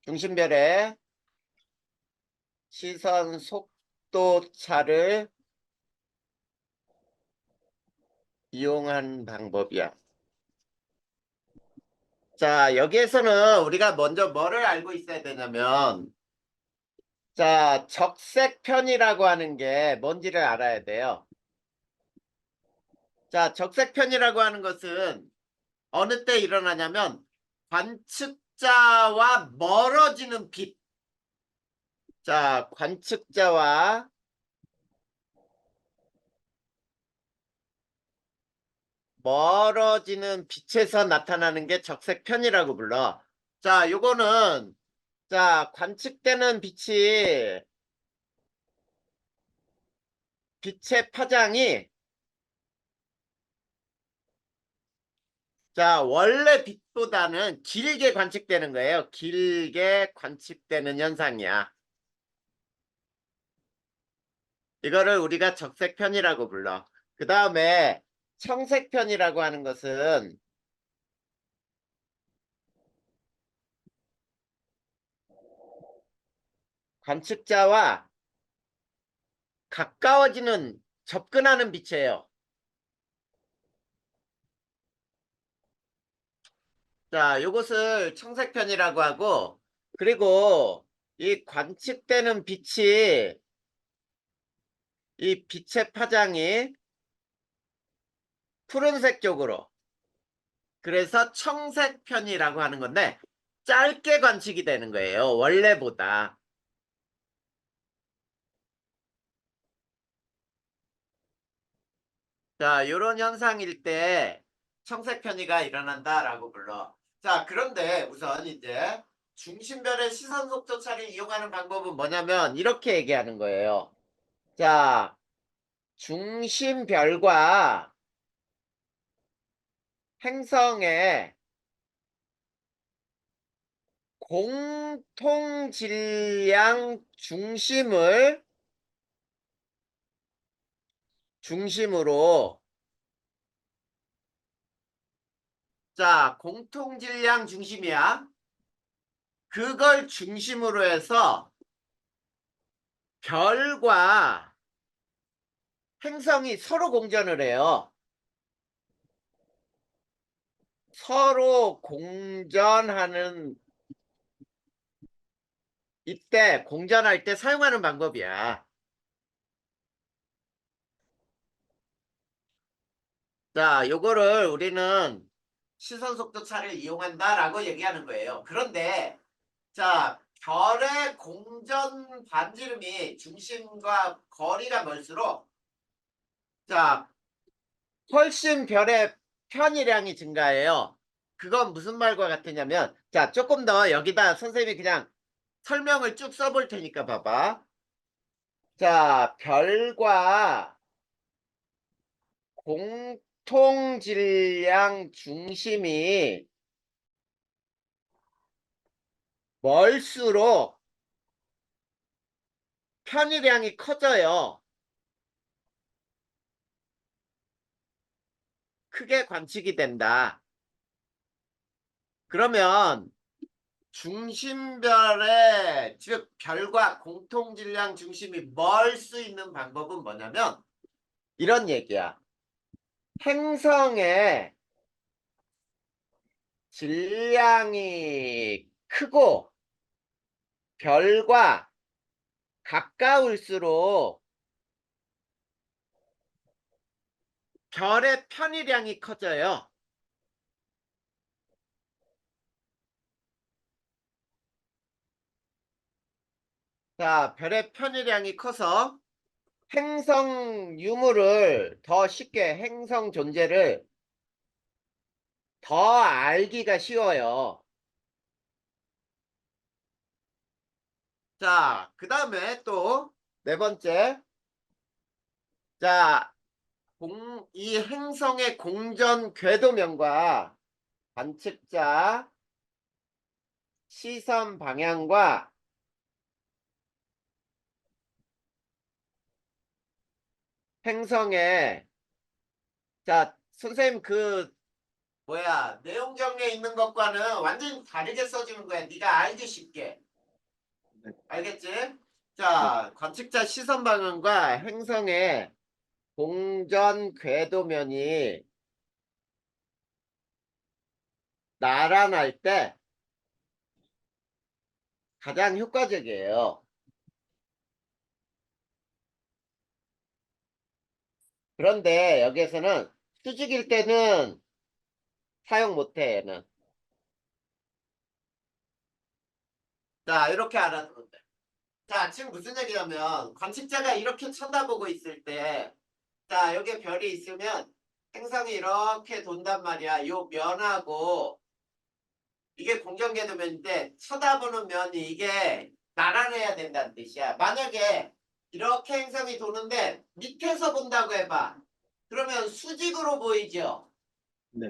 중심별의 시선 속도 차를 이용한 방법이야. 자, 여기에서는 우리가 먼저 뭐를 알고 있어야 되냐면, 자, 적색편이라고 하는 게 뭔지를 알아야 돼요. 자, 적색편이라고 하는 것은 어느 때 일어나냐면, 관측자와 멀어지는 빛. 자, 관측자와 멀어지는 빛에서 나타나는 게 적색편이라고 불러. 자, 요거는, 자, 관측되는 빛의 파장이, 자, 원래 빛보다는 길게 관측되는 거예요. 길게 관측되는 현상이야. 이거를 우리가 적색편이라고 불러. 그 다음에 청색편이라고 하는 것은 관측자와 가까워지는, 접근하는 빛이에요. 자, 요것을 청색편이라고 하고, 그리고 이 관측되는 빛이, 이 빛의 파장이 푸른색 쪽으로, 그래서 청색편이라고 하는 건데, 짧게 관측이 되는 거예요. 원래보다. 자, 요런 현상일 때 청색편이가 일어난다라고 불러. 자, 그런데 우선 이제 중심별의 시선 속도 차를 이용하는 방법은 뭐냐면 이렇게 얘기하는 거예요. 자, 중심별과 행성의 공통 질량 중심으로, 자, 공통 질량 중심이야. 그걸 중심으로 해서 별과 행성이 서로 공전을 해요. 서로 공전하는, 이때 공전할 때 사용하는 방법이야. 자, 요거를 우리는 시선 속도 차를 이용한다라고 얘기하는 거예요. 그런데 자, 별의 공전 반지름이 중심과 거리가 멀수록, 자, 훨씬 별의 편이량이 증가해요. 그건 무슨 말과 같으냐면, 자, 조금 더 여기다 선생님이 그냥 설명을 쭉 써볼 테니까 봐봐. 자, 별과 공통 질량 중심이 멀수록 편의량이 커져요. 크게 관측이 된다. 그러면 중심별의, 즉 별과 공통 질량 중심이 멀 수 있는 방법은 뭐냐면 이런 얘기야. 행성의 질량이 크고 별과 가까울수록 별의 편의량이 커져요. 자, 별의 편의량이 커서 행성 유무를 더 쉽게, 행성 존재를 더 알기가 쉬워요. 자, 그 다음에 또 네 번째. 자, 이 행성의 공전 궤도면과 관측자 시선 방향과 행성의, 자, 선생님 그 뭐야, 내용 정리에 있는 것과는 완전히 다르게 써주는 거야. 네가 알기 쉽게. 네. 알겠지? 네. 자, 관측자 시선 방향과 행성의 공전 궤도면이 나란할 때 가장 효과적이에요. 그런데 여기에서는 수직일 때는 사용 못해, 얘는. 자, 이렇게 알아두면 돼. 자, 지금 무슨 얘기냐면, 관측자가 이렇게 쳐다보고 있을 때, 자, 여기에 별이 있으면 행성이 이렇게 돈단 말이야. 요 면하고, 이게 공전궤도면인데, 쳐다보는 면이 이게 나란해야 된다는 뜻이야. 만약에 이렇게 행성이 도는데, 밑에서 본다고 해봐. 그러면 수직으로 보이죠? 네.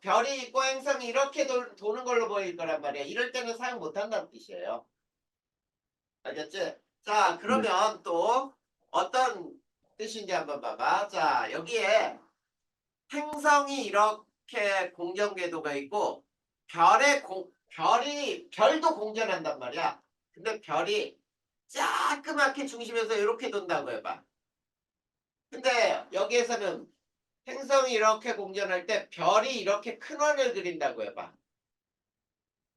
별이 있고 행성이 이렇게 도는 걸로 보일 거란 말이야. 이럴 때는 사용 못 한다는 뜻이에요. 알겠지? 자, 네. 그러면 또 어떤 뜻인지 한번 봐봐. 자, 여기에 행성이 이렇게 공전궤도가 있고 별도 공전한단 말이야. 근데 별이 자그맣게 중심에서 이렇게 돈다고 해봐. 근데 여기에서는 행성이 이렇게 공전할 때 별이 이렇게 큰 원을 그린다고 해봐.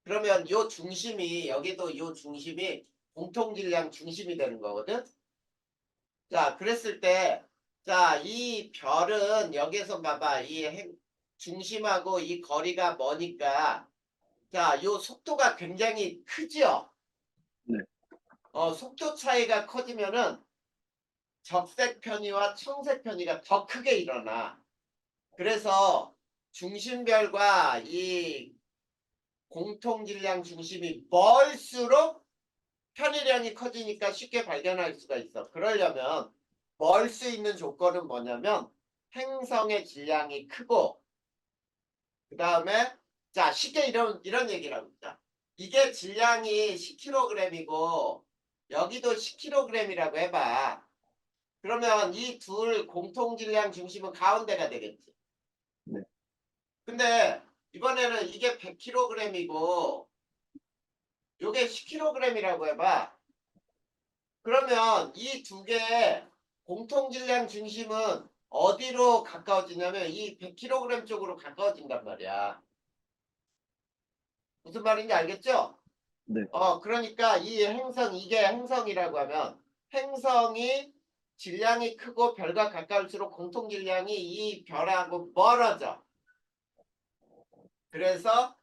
그러면 요 중심이 여기도 요 중심이 공통질량 중심이 되는 거거든. 자, 그랬을 때, 자, 이 별은 여기에서 봐봐. 중심하고 이 거리가 머니까, 자, 요 속도가 굉장히 크죠? 네. 속도 차이가 커지면은 적색 편의와 청색 편의가 더 크게 일어나. 그래서 중심별과 이 공통질량 중심이 멀수록 편의량이 커지니까 쉽게 발견할 수가 있어. 그러려면 멀 수 있는 조건은 뭐냐면 행성의 질량이 크고 그 다음에 자 쉽게 이런 얘기를 합니다. 이게 질량이 10kg이고 여기도 10kg이라고 해봐. 그러면 이 둘 공통질량 중심은 가운데가 되겠지. 네. 근데 이번에는 이게 100kg이고 요게 10kg이라고 해봐. 그러면 이 두 개의 공통질량 중심은 어디로 가까워지냐면 이 100kg 쪽으로 가까워진단 말이야. 무슨 말인지 알겠죠? 네. 그러니까 이게 행성이라고 하면 행성이 질량이 크고 별과 가까울수록 공통질량이 이 별하고 멀어져. 그래서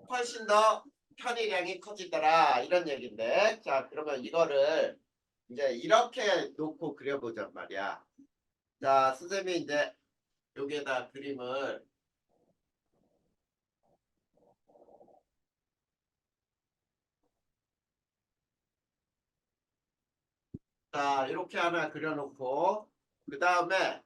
훨씬 더 편의량이 커지더라. 이런 얘기인데. 자, 그러면 이거를 이제 이렇게 놓고 그려보잔 말이야. 자, 선생님이 이제 여기에다 그림을 자, 이렇게 하나 그려놓고 그 다음에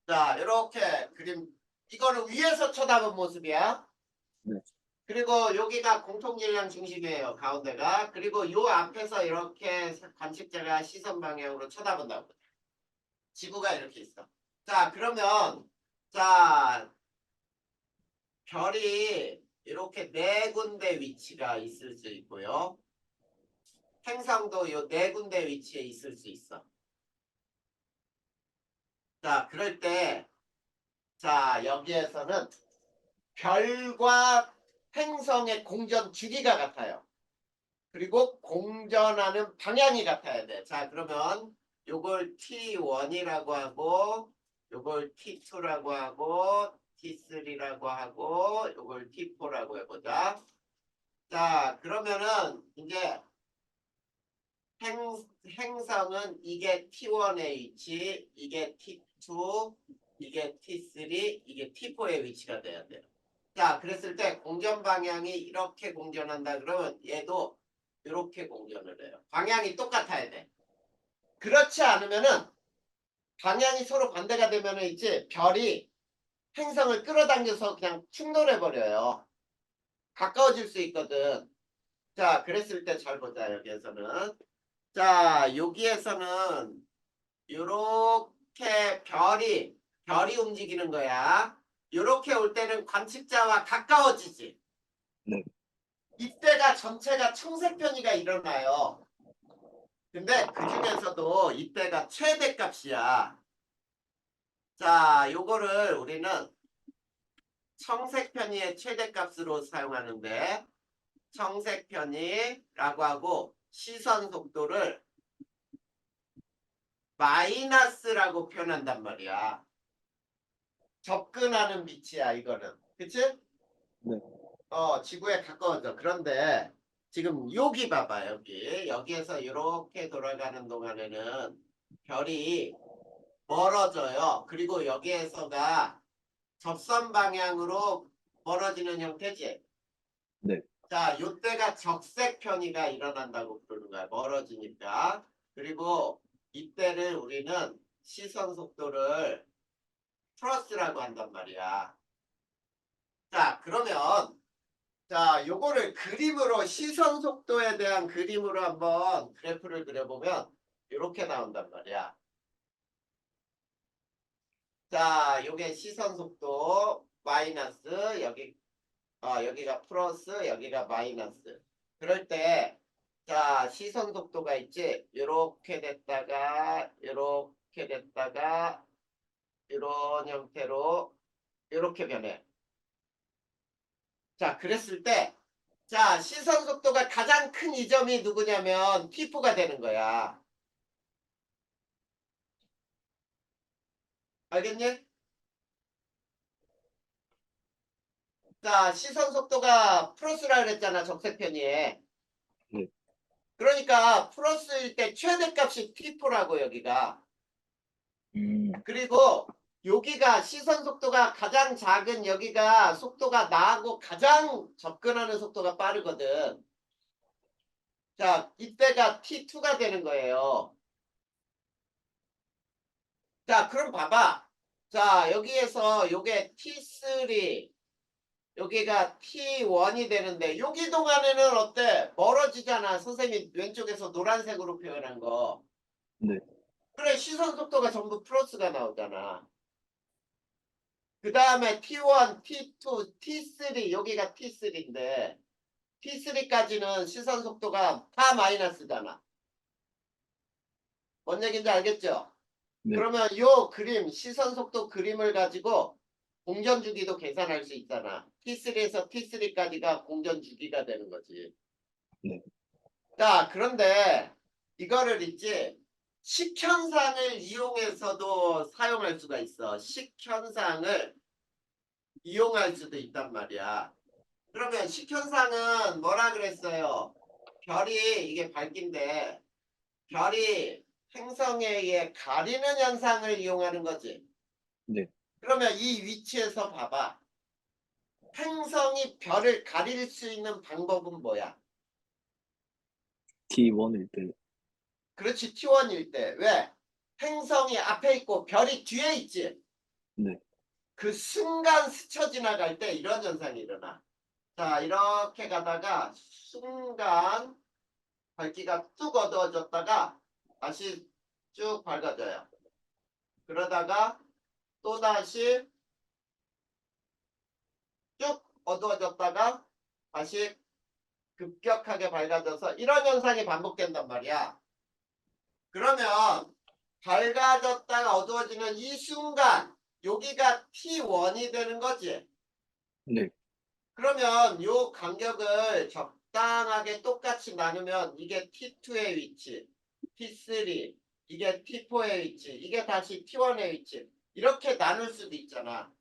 자, 이렇게 그림 이거는 위에서 쳐다본 모습이야. 네. 그리고 여기가 공통질량 중심이에요. 가운데가. 그리고 요 앞에서 이렇게 관측자가 시선 방향으로 쳐다본다고. 지구가 이렇게 있어. 자, 그러면 자, 별이 이렇게 네 군데 위치가 있을 수 있고요. 행성도 요 네 군데 위치에 있을 수 있어. 자, 그럴 때, 자, 여기에서는 별과 행성의 공전 주기가 같아요. 그리고 공전하는 방향이 같아야 돼. 자, 그러면 요걸 T1이라고 하고, 요걸 T2라고 하고, T3라고 하고, 요걸 T4라고 해보자. 자, 그러면은 이제 행성은 이게 T1의 위치, 이게 T2, 이게 T3, 이게 T4의 위치가 돼야 돼요. 자, 그랬을 때 공전 방향이 이렇게 공전한다 그러면 얘도 이렇게 공전을 해요. 방향이 똑같아야 돼. 그렇지 않으면은 방향이 서로 반대가 되면은 이제 별이 행성을 끌어당겨서 그냥 충돌해버려요. 가까워질 수 있거든. 자, 그랬을 때 잘 보자, 여기에서는. 자, 여기에서는 요렇게 별이 움직이는 거야. 요렇게 올 때는 관측자와 가까워지지. 네. 이때가 전체가 청색편이가 일어나요. 근데 그 중에서도 이때가 최대값이야. 자, 요거를 우리는 청색편의의 최대값으로 사용하는데 청색편의라고 하고 시선 속도를 마이너스라고 표현한단 말이야. 접근하는 빛이야, 이거는. 그치? 네. 지구에 가까워져. 그런데 지금 여기 봐봐, 여기에서 이렇게 돌아가는 동안에는 별이 멀어져요. 그리고 여기에서가 접선 방향으로 멀어지는 형태지. 네. 자, 요때가 적색 편의가 일어난다고 부르는 거야. 멀어지니까. 그리고 이때를 우리는 시선 속도를 플러스라고 한단 말이야. 자, 그러면 자, 요거를 그림으로 시선 속도에 대한 그림으로 한번 그래프를 그려보면 이렇게 나온단 말이야. 자, 요게 시선 속도 마이너스 여기가 플러스 여기가 마이너스. 그럴 때 자, 시선 속도가 있지. 요렇게 됐다가 요렇게 됐다가 이런 형태로 요렇게 변해. 자, 그랬을 때 자, 시선 속도가 가장 큰 이점이 누구냐면 T4가 되는 거야. 알겠니? 자, 시선 속도가 플러스라 그랬잖아, 적색 편의에. 네. 그러니까 플러스일 때 최대값이 T4라고 여기가. 음. 그리고 여기가 시선 속도가 가장 작은 여기가 속도가 나하고 가장 접근하는 속도가 빠르거든. 자, 이때가 T2가 되는 거예요. 자, 그럼 봐봐. 자, 여기에서 요게 T3, 여기가 T1이 되는데 여기 동안에는 어때? 멀어지잖아. 선생님이 왼쪽에서 노란색으로 표현한 거. 네. 그래, 시선 속도가 전부 플러스가 나오잖아. 그 다음에 T1, T2, T3, 여기가 T3인데 T3까지는 시선 속도가 다 마이너스잖아. 뭔 얘기인지 알겠죠? 네. 그러면 요 그림, 시선 속도 그림을 가지고 공전 주기도 계산할 수 있잖아. T3에서 T3까지가 공전 주기가 되는 거지. 네. 자, 그런데 이거를 있지. 식현상을 이용해서도 사용할 수가 있어. 식현상을 이용할 수도 있단 말이야. 그러면 식현상은 뭐라 그랬어요? 별이 이게 밝기인데 별이 행성에 의해 가리는 현상을 이용하는 거지. 네. 그러면 이 위치에서 봐봐. 행성이 별을 가릴 수 있는 방법은 뭐야? T1일 때. 그렇지, T1일 때. 왜? 행성이 앞에 있고 별이 뒤에 있지. 네. 그 순간 스쳐 지나갈 때 이런 현상이 일어나. 자, 이렇게 가다가 순간 밝기가 뚝 어두워졌다가 다시 쭉 밝아져요. 그러다가 또다시 쭉 어두워졌다가 다시 급격하게 밝아져서 이런 현상이 반복된단 말이야. 그러면 밝아졌다가 어두워지는 이 순간 여기가 T1이 되는 거지. 네. 그러면 요 간격을 적당하게 똑같이 나누면 이게 T2의 위치, T3, 이게 T4의 위치, 이게 다시 T1의 위치 이렇게 나눌 수도 있잖아.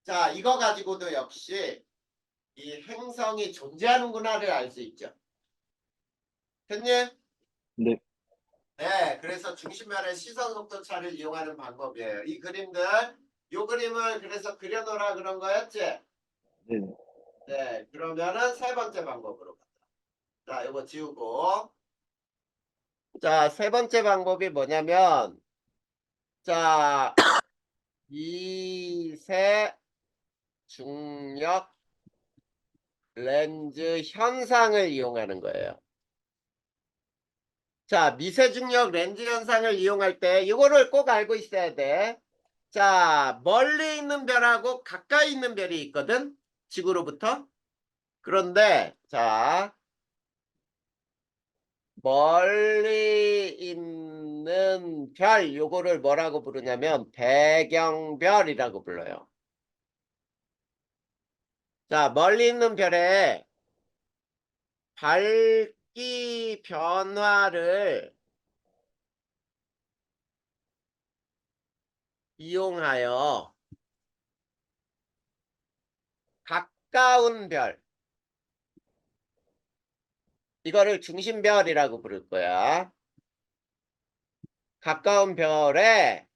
자, 이거 가지고도 역시 이 행성이 존재하는구나를 알 수 있죠. 됐니? 네. 네, 그래서 중심면의 시선 속도 차를 이용하는 방법이에요. 이 그림들, 요 그림을 그래서 그려놓으라 그런 거였지? 네. 네, 그러면은 세 번째 방법으로 가자. 자, 이거 지우고. 자, 세 번째 방법이 뭐냐면, 자, 미세 중력 렌즈 현상을 이용하는 거예요. 자, 미세중력 렌즈 현상을 이용할 때 이거를 꼭 알고 있어야 돼. 자, 멀리 있는 별하고 가까이 있는 별이 있거든. 지구로부터. 그런데 자, 멀리 있는 별 요거를 뭐라고 부르냐면 배경별이라고 불러요. 자, 멀리 있는 별의 밝기 변화를 이용하여 가까운 별, 이거를 중심별이라고 부를 거야. 가까운 별에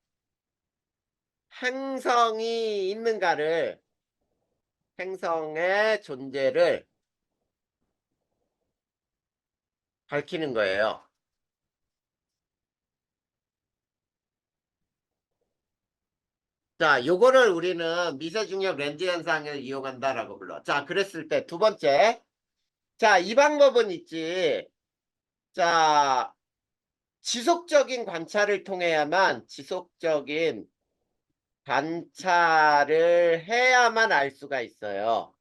행성이 있는가를, 행성의 존재를 밝히는 거예요. 자, 요거를 우리는 미세중력 렌즈 현상을 이용한다라고 불러. 자, 그랬을 때 두 번째. 자, 이 방법은 있지. 자, 지속적인 관찰을 통해야만, 지속적인 관찰을 해야만 알 수가 있어요.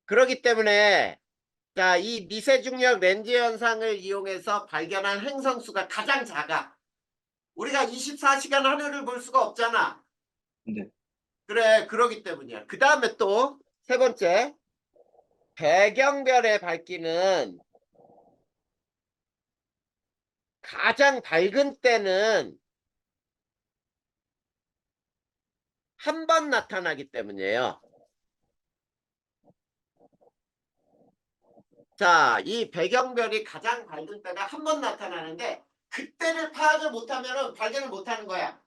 그렇기 때문에 자, 이 미세중력 렌즈 현상을 이용해서 발견한 행성 수가 가장 작아. 우리가 24시간 하늘을 볼 수가 없잖아. 네. 그래, 그러기 때문이야. 그 다음에 또 세 번째, 배경별의 밝기는 가장 밝은 때는 한 번 나타나기 때문이에요. 자, 이 배경별이 가장 밝은 때가 한 번 나타나는데 그때를 파악을 못하면 발견을 못하는 거야.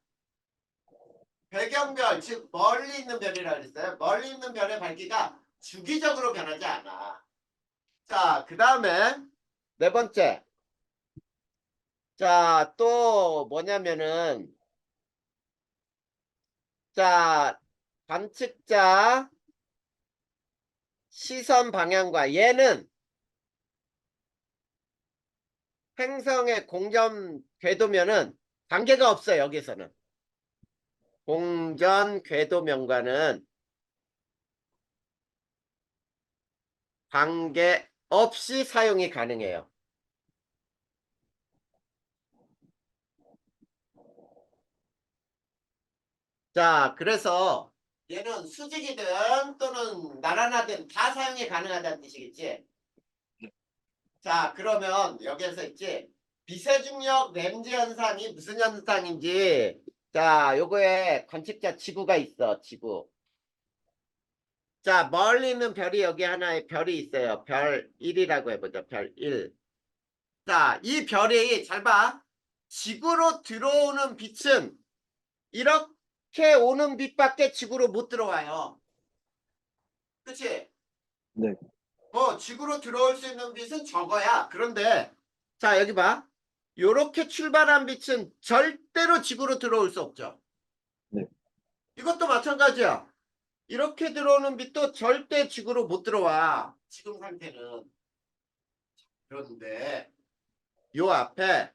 배경별, 즉 멀리 있는 별이라고 그랬어요. 멀리 있는 별의 밝기가 주기적으로 변하지 않아. 자, 그 다음에 네 번째. 자, 또 뭐냐면은 자, 관측자 시선 방향과 얘는 행성의 공전 궤도면은 관계가 없어요. 여기서는. 공전 궤도면과는 관계없이 사용이 가능해요. 자, 그래서 얘는 수직이든 또는 나란하든 다 사용이 가능하다는 뜻이겠지. 자, 그러면 여기에서 있지. 비세중력 렌즈 현상이 무슨 현상인지. 자, 요거에 관측자 지구가 있어. 지구. 자, 멀리 있는 별이 여기 하나의 별이 있어요. 별 1이라고 해보자. 별 1. 자, 이 별이 잘 봐. 지구로 들어오는 빛은 이렇게 오는 빛밖에 지구로 못 들어와요. 그치? 네. 지구로 들어올 수 있는 빛은 적어야. 그런데 자, 여기 봐. 요렇게 출발한 빛은 절대로 지구로 들어올 수 없죠. 네. 이것도 마찬가지야. 이렇게 들어오는 빛도 절대 지구로 못 들어와. 지금 상태는. 그런데 요 앞에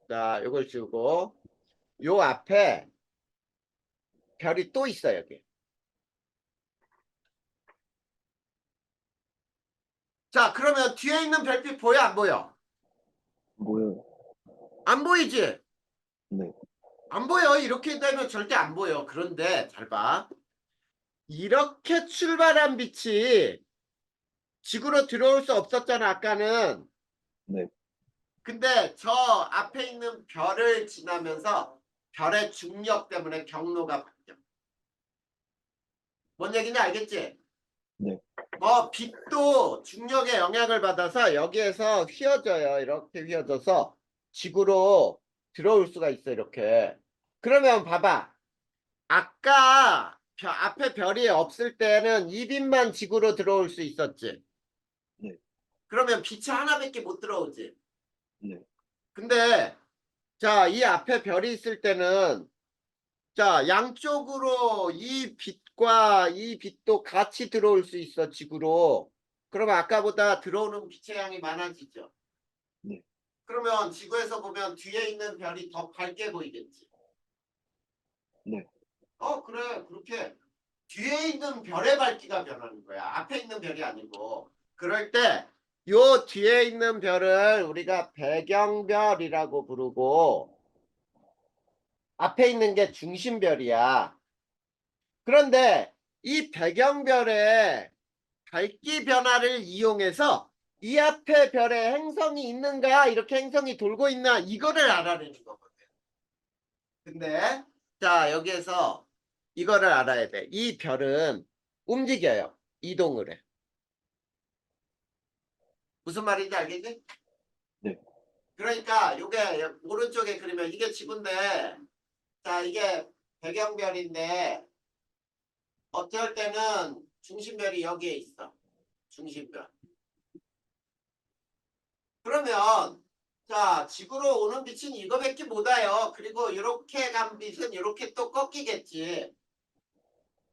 자, 요걸 지우고 요 앞에 별이 또 있어 여기. 자, 그러면 뒤에 있는 별빛 보여 안 보여? 뭐요? 안 보이지? 네. 안 보여. 이렇게 되면 절대 안 보여. 그런데 잘 봐. 이렇게 출발한 빛이 지구로 들어올 수 없었잖아, 아까는. 네. 근데 저 앞에 있는 별을 지나면서 별의 중력 때문에 경로가 바뀌어. 뭔 얘기인지 알겠지? 네. 빛도 중력의 영향을 받아서 여기에서 휘어져요. 이렇게 휘어져서 지구로 들어올 수가 있어, 이렇게. 그러면 봐봐. 아까 앞에 별이 없을 때는 이 빛만 지구로 들어올 수 있었지. 네. 그러면 빛이 하나밖에 못 들어오지. 네. 근데 자, 이 앞에 별이 있을 때는 자, 양쪽으로 이 빛과 이 빛도 같이 들어올 수 있어, 지구로. 그러면 아까보다 들어오는 빛의 양이 많아지죠. 네. 그러면 지구에서 보면 뒤에 있는 별이 더 밝게 보이겠지. 네. 그래. 그렇게 뒤에 있는 별의 밝기가 변하는 거야. 앞에 있는 별이 아니고. 그럴 때 요 뒤에 있는 별을 우리가 배경별이라고 부르고 앞에 있는 게 중심별이야. 그런데 이 배경별의 밝기 변화를 이용해서 이 앞에 별에 행성이 있는가, 이렇게 행성이 돌고 있나, 이거를 알아내는 거거든. 근데 자, 여기에서 이거를 알아야 돼. 이 별은 움직여요. 이동을 해. 무슨 말인지 알겠니? 네. 그러니까 요게 오른쪽에 그리면 이게 지구인데, 자, 이게 배경별인데 어쩔 때는 중심별이 여기에 있어. 중심별. 그러면 자, 지구로 오는 빛은 이거밖에 못 와요. 그리고 이렇게 간 빛은 이렇게 또 꺾이겠지.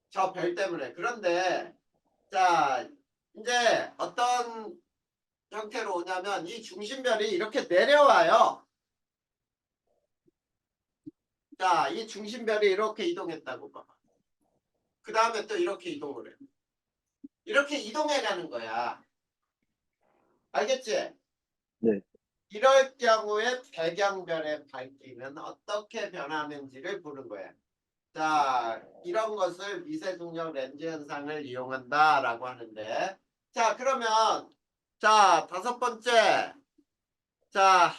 저 별 때문에. 그런데 자, 이제 어떤 형태로 오냐면 이 중심별이 이렇게 내려와요. 자, 이 중심별이 이렇게 이동했다고 봐. 그 다음에 또 이렇게 이동을 해. 이렇게 이동해 가는 거야. 알겠지? 네. 이럴 경우에 배경별의 밝기는 어떻게 변하는지를 보는 거야. 자, 이런 것을 미세중력 렌즈 현상을 이용한다라고 하는데, 자, 그러면 자, 다섯 번째. 자,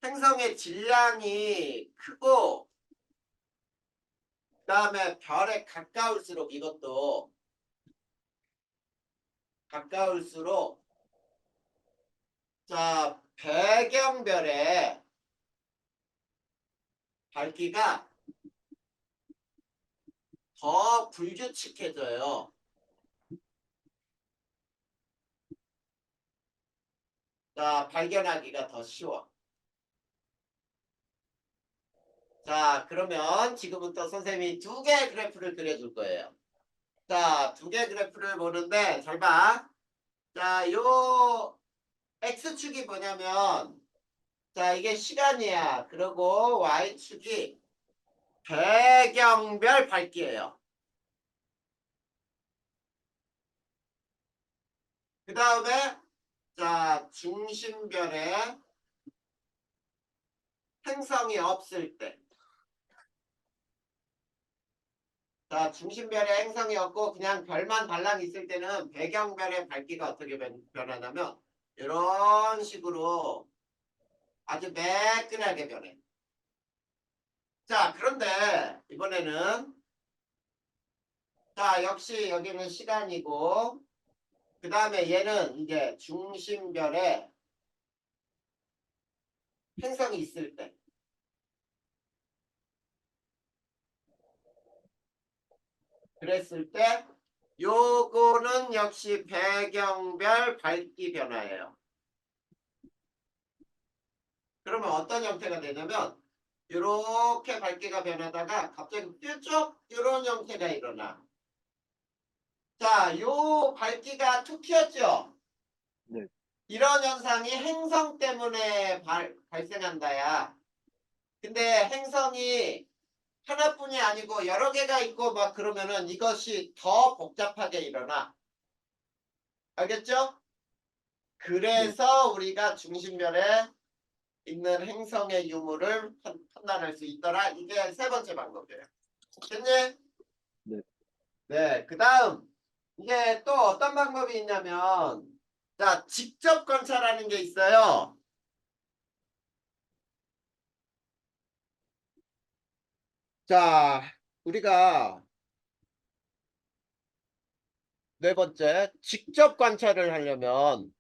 행성의 질량이 크고 그다음에 별에 가까울수록 이것도 가까울수록 자, 배경별의 밝기가 더 불규칙해져요. 자, 발견하기가 더 쉬워. 자, 그러면 지금부터 선생님이 두 개 그래프를 그려줄 거예요. 자, 두 개 그래프를 보는데 잘 봐. 자, 요 X축이 뭐냐면 자, 이게 시간이야. 그리고 Y축이 배경별 밝기예요. 그 다음에 자, 중심별에 행성이 없을 때. 자, 중심별에 행성이 없고 그냥 별만 달랑 있을 때는 배경별의 밝기가 어떻게 변하냐면 이런 식으로 아주 매끈하게 변해. 자, 그런데 이번에는 자, 역시 여기는 시간이고 그 다음에 얘는 이제 중심별에 행성이 있을 때. 그랬을 때 요거는 역시 배경별 밝기 변화예요. 그러면 어떤 형태가 되냐면 이렇게 밝기가 변하다가 갑자기 뾰족 이런 형태가 일어나. 자, 요 밝기가 툭 튀었죠. 네. 이런 현상이 행성 때문에 발생한다야. 근데 행성이 하나뿐이 아니고 여러 개가 있고 막 그러면은 이것이 더 복잡하게 일어나. 알겠죠? 네. 그래서 우리가 중심별에 있는 행성의 유무를 판단할 수 있더라. 이게 세 번째 방법이에요. 됐니? 네. 네. 그 다음 이게 또 어떤 방법이 있냐면 자, 직접 관찰하는 게 있어요. 자, 우리가 네 번째, 직접 관찰을 하려면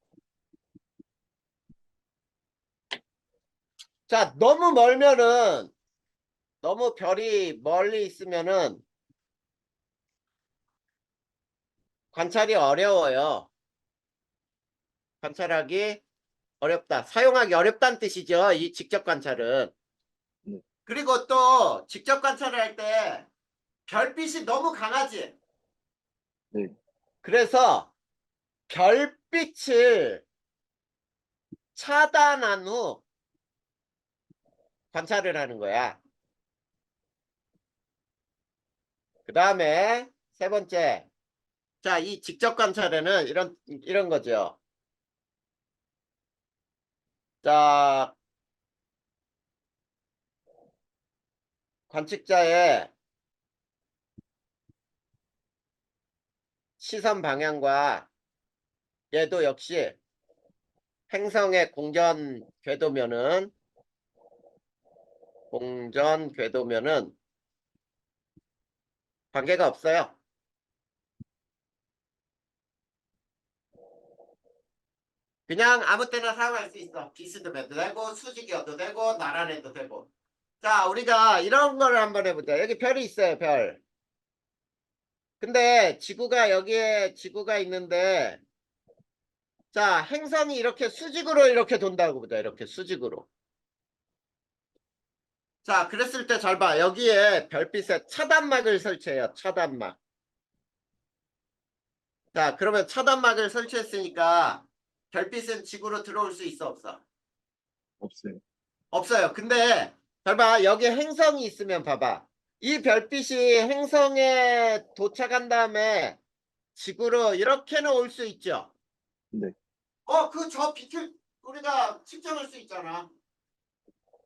자, 너무 별이 멀리 있으면은 관찰이 어려워요. 관찰하기 어렵다. 사용하기 어렵다는 뜻이죠. 이 직접 관찰은. 네. 그리고 또 직접 관찰을 할 때 별빛이 너무 강하지. 네. 그래서 별빛을 차단한 후 관찰을 하는 거야. 그 다음에 세 번째. 자, 이 직접 관찰에는 이런 거죠. 자, 관측자의 시선 방향과 얘도 역시 행성의 공전 궤도면은 관계가 없어요. 그냥 아무 때나 사용할 수 있어. 비스듬해도 되고 수직이어도 되고 나란해도 되고. 자, 우리가 이런 거를 한번 해보자. 여기 별이 있어요, 별. 근데 여기에 지구가 있는데, 자, 행성이 이렇게 수직으로 이렇게 돈다고 보자. 이렇게 수직으로. 자, 그랬을 때 잘 봐. 여기에 별빛에 차단막을 설치해요. 차단막. 자, 그러면 차단막을 설치했으니까 별빛은 지구로 들어올 수 있어, 없어? 없어요. 없어요. 근데 잘 봐. 여기 행성이 있으면 봐봐. 이 별빛이 행성에 도착한 다음에 지구로 이렇게는 올 수 있죠. 네. 저 빛을 우리가 측정할 수 있잖아.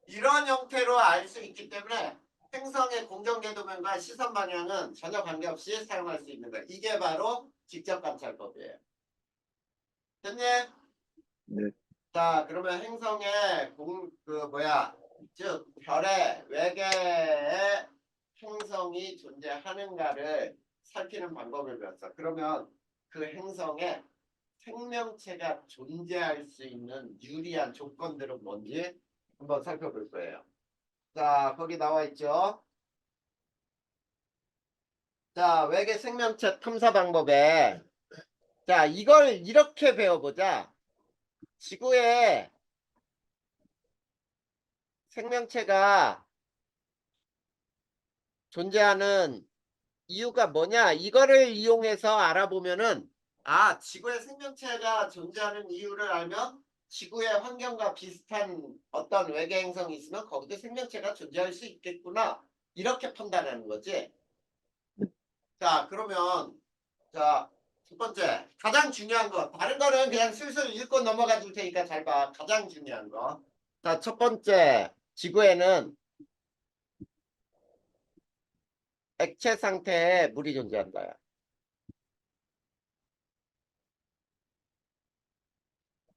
이런 형태로 알 수 있기 때문에 행성의 공전궤도면과 시선 방향은 전혀 관계없이 사용할 수 있는 거야. 이게 바로 직접 관찰법이에요. 됐니? 네. 자, 그러면 행성의 즉 별의 외계에 행성이 존재하는가를 살피는 방법을 배웠어. 그러면 그 행성에 생명체가 존재할 수 있는 유리한 조건들은 뭔지 한번 살펴볼 거예요. 자, 거기 나와 있죠. 자, 외계 생명체 탐사 방법에 자, 이걸 이렇게 배워보자. 지구에 생명체가 존재하는 이유가 뭐냐? 이거를 이용해서 알아보면은 지구에 생명체가 존재하는 이유를 알면 지구의 환경과 비슷한 어떤 외계 행성이 있으면 거기도 생명체가 존재할 수 있겠구나. 이렇게 판단하는 거지. 자, 그러면 자, 첫 번째 가장 중요한 거. 다른 거는 그냥 슬슬 읽고 넘어가 줄 테니까 잘 봐. 가장 중요한 거. 자, 첫 번째 지구에는 액체 상태에 물이 존재한다.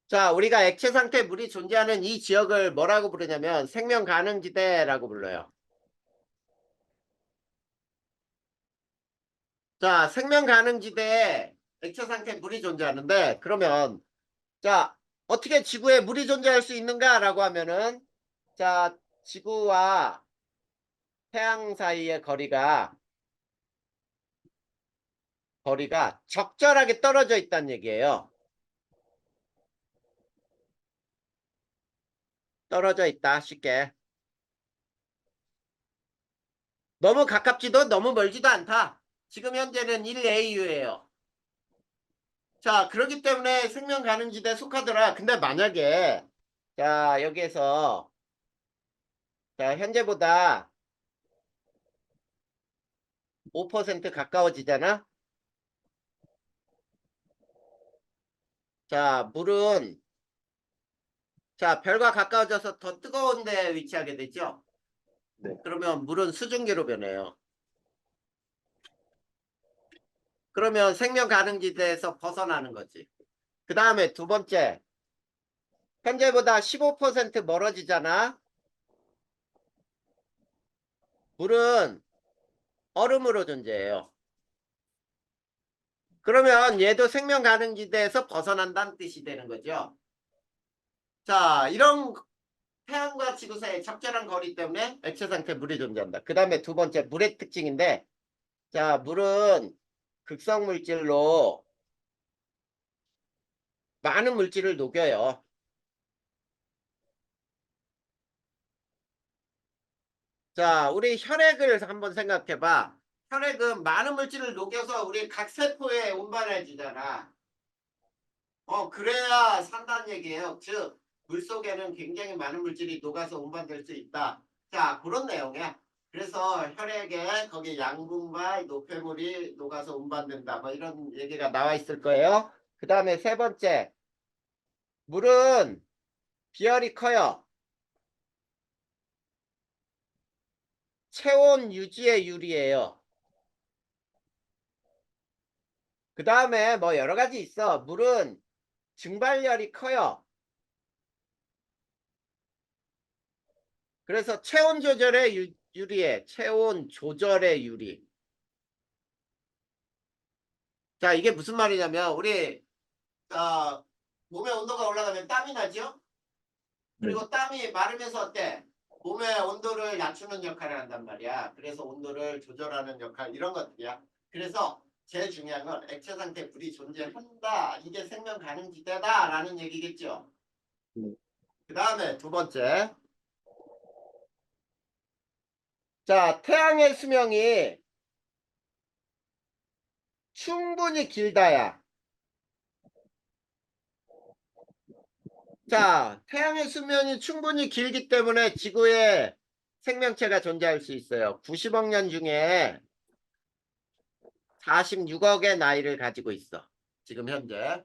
자, 우리가 액체 상태 물이 존재하는 이 지역을 뭐라고 부르냐면 생명 가능지대라고 불러요. 자, 생명 가능지대에 액체 상태 물이 존재하는데 그러면 자, 어떻게 지구에 물이 존재할 수 있는가라고 하면은 자, 지구와 태양 사이의 거리가 적절하게 떨어져 있다는 얘기예요. 떨어져 있다, 쉽게. 너무 가깝지도 너무 멀지도 않다. 지금 현재는 1AU예요. 자, 그렇기 때문에 생명 가능지대에 속하더라. 근데 만약에 자, 여기에서 자, 현재보다 5% 가까워지잖아. 자, 물은 자, 별과 가까워져서 더 뜨거운 데 위치하게 되죠. 네. 그러면 물은 수증기로 변해요. 그러면 생명 가능지대에서 벗어나는 거지. 그 다음에 두 번째, 현재보다 15% 멀어지잖아. 물은 얼음으로 존재해요. 그러면 얘도 생명 가능지대에서 벗어난다는 뜻이 되는 거죠. 자, 이런 태양과 지구 사이의 적절한 거리 때문에 액체 상태 물이 존재한다. 그 다음에 두 번째, 물의 특징인데, 자, 물은 극성 물질로 많은 물질을 녹여요. 자, 우리 혈액을 한번 생각해봐. 혈액은 많은 물질을 녹여서 우리 각 세포에 운반해 주잖아. 그래야 산다는 얘기예요. 즉, 물속에는 굉장히 많은 물질이 녹아서 운반될 수 있다. 자, 그런 내용이야. 그래서 혈액에 거기 양분과 노폐물이 녹아서 운반된다. 뭐 이런 얘기가 나와 있을 거예요. 그 다음에 세 번째. 물은 비열이 커요. 체온 유지에 유리해요. 그 다음에 뭐 여러 가지 있어. 물은 증발열이 커요. 그래서 체온 조절에 유리해. 체온 조절에 유리. 자, 이게 무슨 말이냐면 우리 몸의 온도가 올라가면 땀이 나죠? 네. 그리고 땀이 마르면서 어때? 몸의 온도를 낮추는 역할을 한단 말이야. 그래서 온도를 조절하는 역할 이런 것들이야. 그래서 제일 중요한 건 액체 상태 불이 존재한다. 이게 생명 가능 지대다라는 얘기겠죠. 네. 그 다음에 두 번째. 자, 태양의 수명이 충분히 길다야. 자, 태양의 수명이 충분히 길기 때문에 지구에 생명체가 존재할 수 있어요. 90억 년 중에 46억의 나이를 가지고 있어. 지금 현재.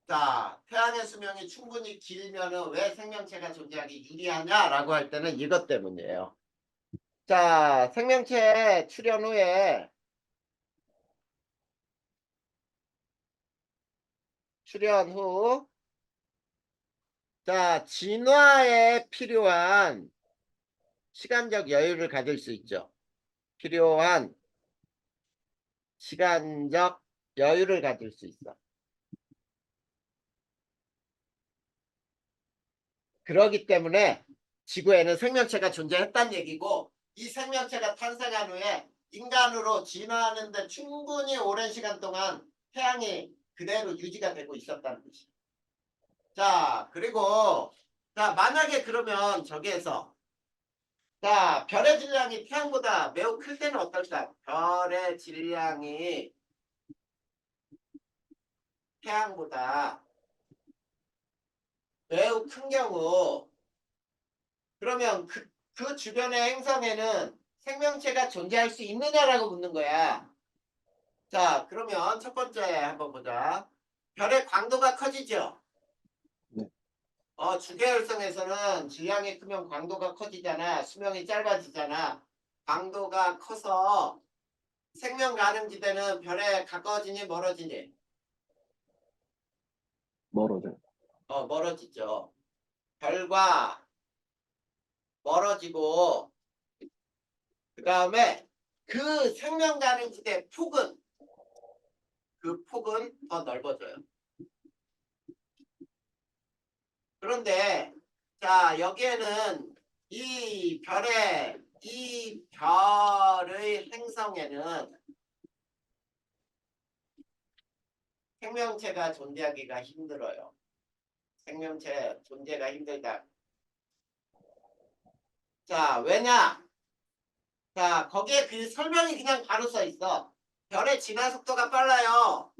자, 태양의 수명이 충분히 길면은 왜 생명체가 존재하기 유리하냐라고 할 때는 이것 때문이에요. 자, 생명체 출현 후에 출현 후 자, 진화에 필요한 시간적 여유를 가질 수 있죠. 필요한 시간적 여유를 가질 수 있어. 그러기 때문에 지구에는 생명체가 존재했다는 얘기고 이 생명체가 탄생한 후에 인간으로 진화하는데 충분히 오랜 시간 동안 태양이 그대로 유지가 되고 있었다는 뜻이에요. 자, 그리고 자, 만약에 그러면 저기에서 자, 별의 질량이 태양보다 매우 클 때는 어떨까? 별의 질량이 태양보다 매우 큰 경우 그러면 그 주변의 행성에는 생명체가 존재할 수 있느냐라고 묻는 거야. 자, 그러면 첫 번째 한번 보자. 별의 광도가 커지죠? 네. 주계열성에서는 질량이 크면 광도가 커지잖아. 수명이 짧아지잖아. 광도가 커서 생명 가능 지대는 별에 가까워지니 멀어지니? 멀어져요. 멀어지죠. 별과 멀어지고 그 다음에 그 생명 가능 지대 폭은 그 폭은 더 넓어져요. 그런데 자, 여기에는 이 별의 행성에는 생명체가 존재하기가 힘들어요. 생명체 존재가 힘들다. 자, 왜냐? 자, 거기에 그 설명이 그냥 바로 써 있어. 별의 진화 속도가 빨라요.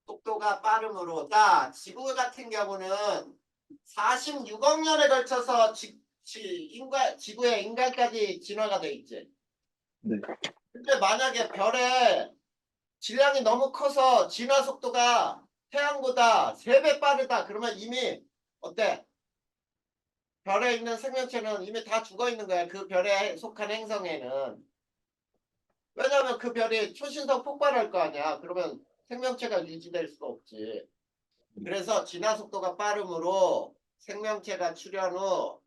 속도가 빠름으로. 자, 지구 같은 경우는 46억 년에 걸쳐서 지구의 인간까지 진화가 돼 있지. 네. 근데 만약에 별의 질량이 너무 커서 진화 속도가 태양보다 3배 빠르다. 그러면 이미 어때? 별에 있는 생명체는 이미 다 죽어 있는 거야. 그 별에 속한 행성에는. 왜냐하면 그 별이 초신성 폭발할 거 아니야. 그러면 생명체가 유지될 수가 없지. 그래서 진화 속도가 빠르므로 생명체가 출현 후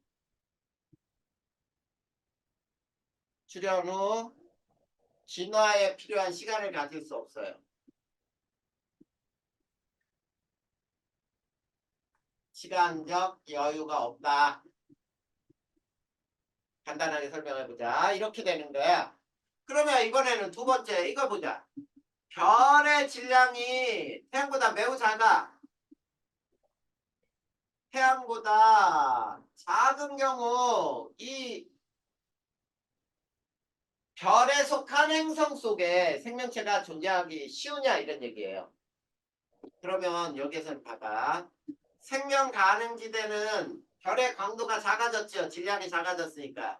진화에 필요한 시간을 가질 수 없어요. 시간적 여유가 없다. 간단하게 설명해보자. 이렇게 되는 거야. 그러면 이번에는 두 번째 이거 보자. 별의 질량이 태양보다 매우 작아. 태양보다 작은 경우 이 별에 속한 행성 속에 생명체가 존재하기 쉬우냐 이런 얘기예요. 그러면 여기서 봐봐. 생명 가능지대는 별의 광도가 작아졌죠. 질량이 작아졌으니까.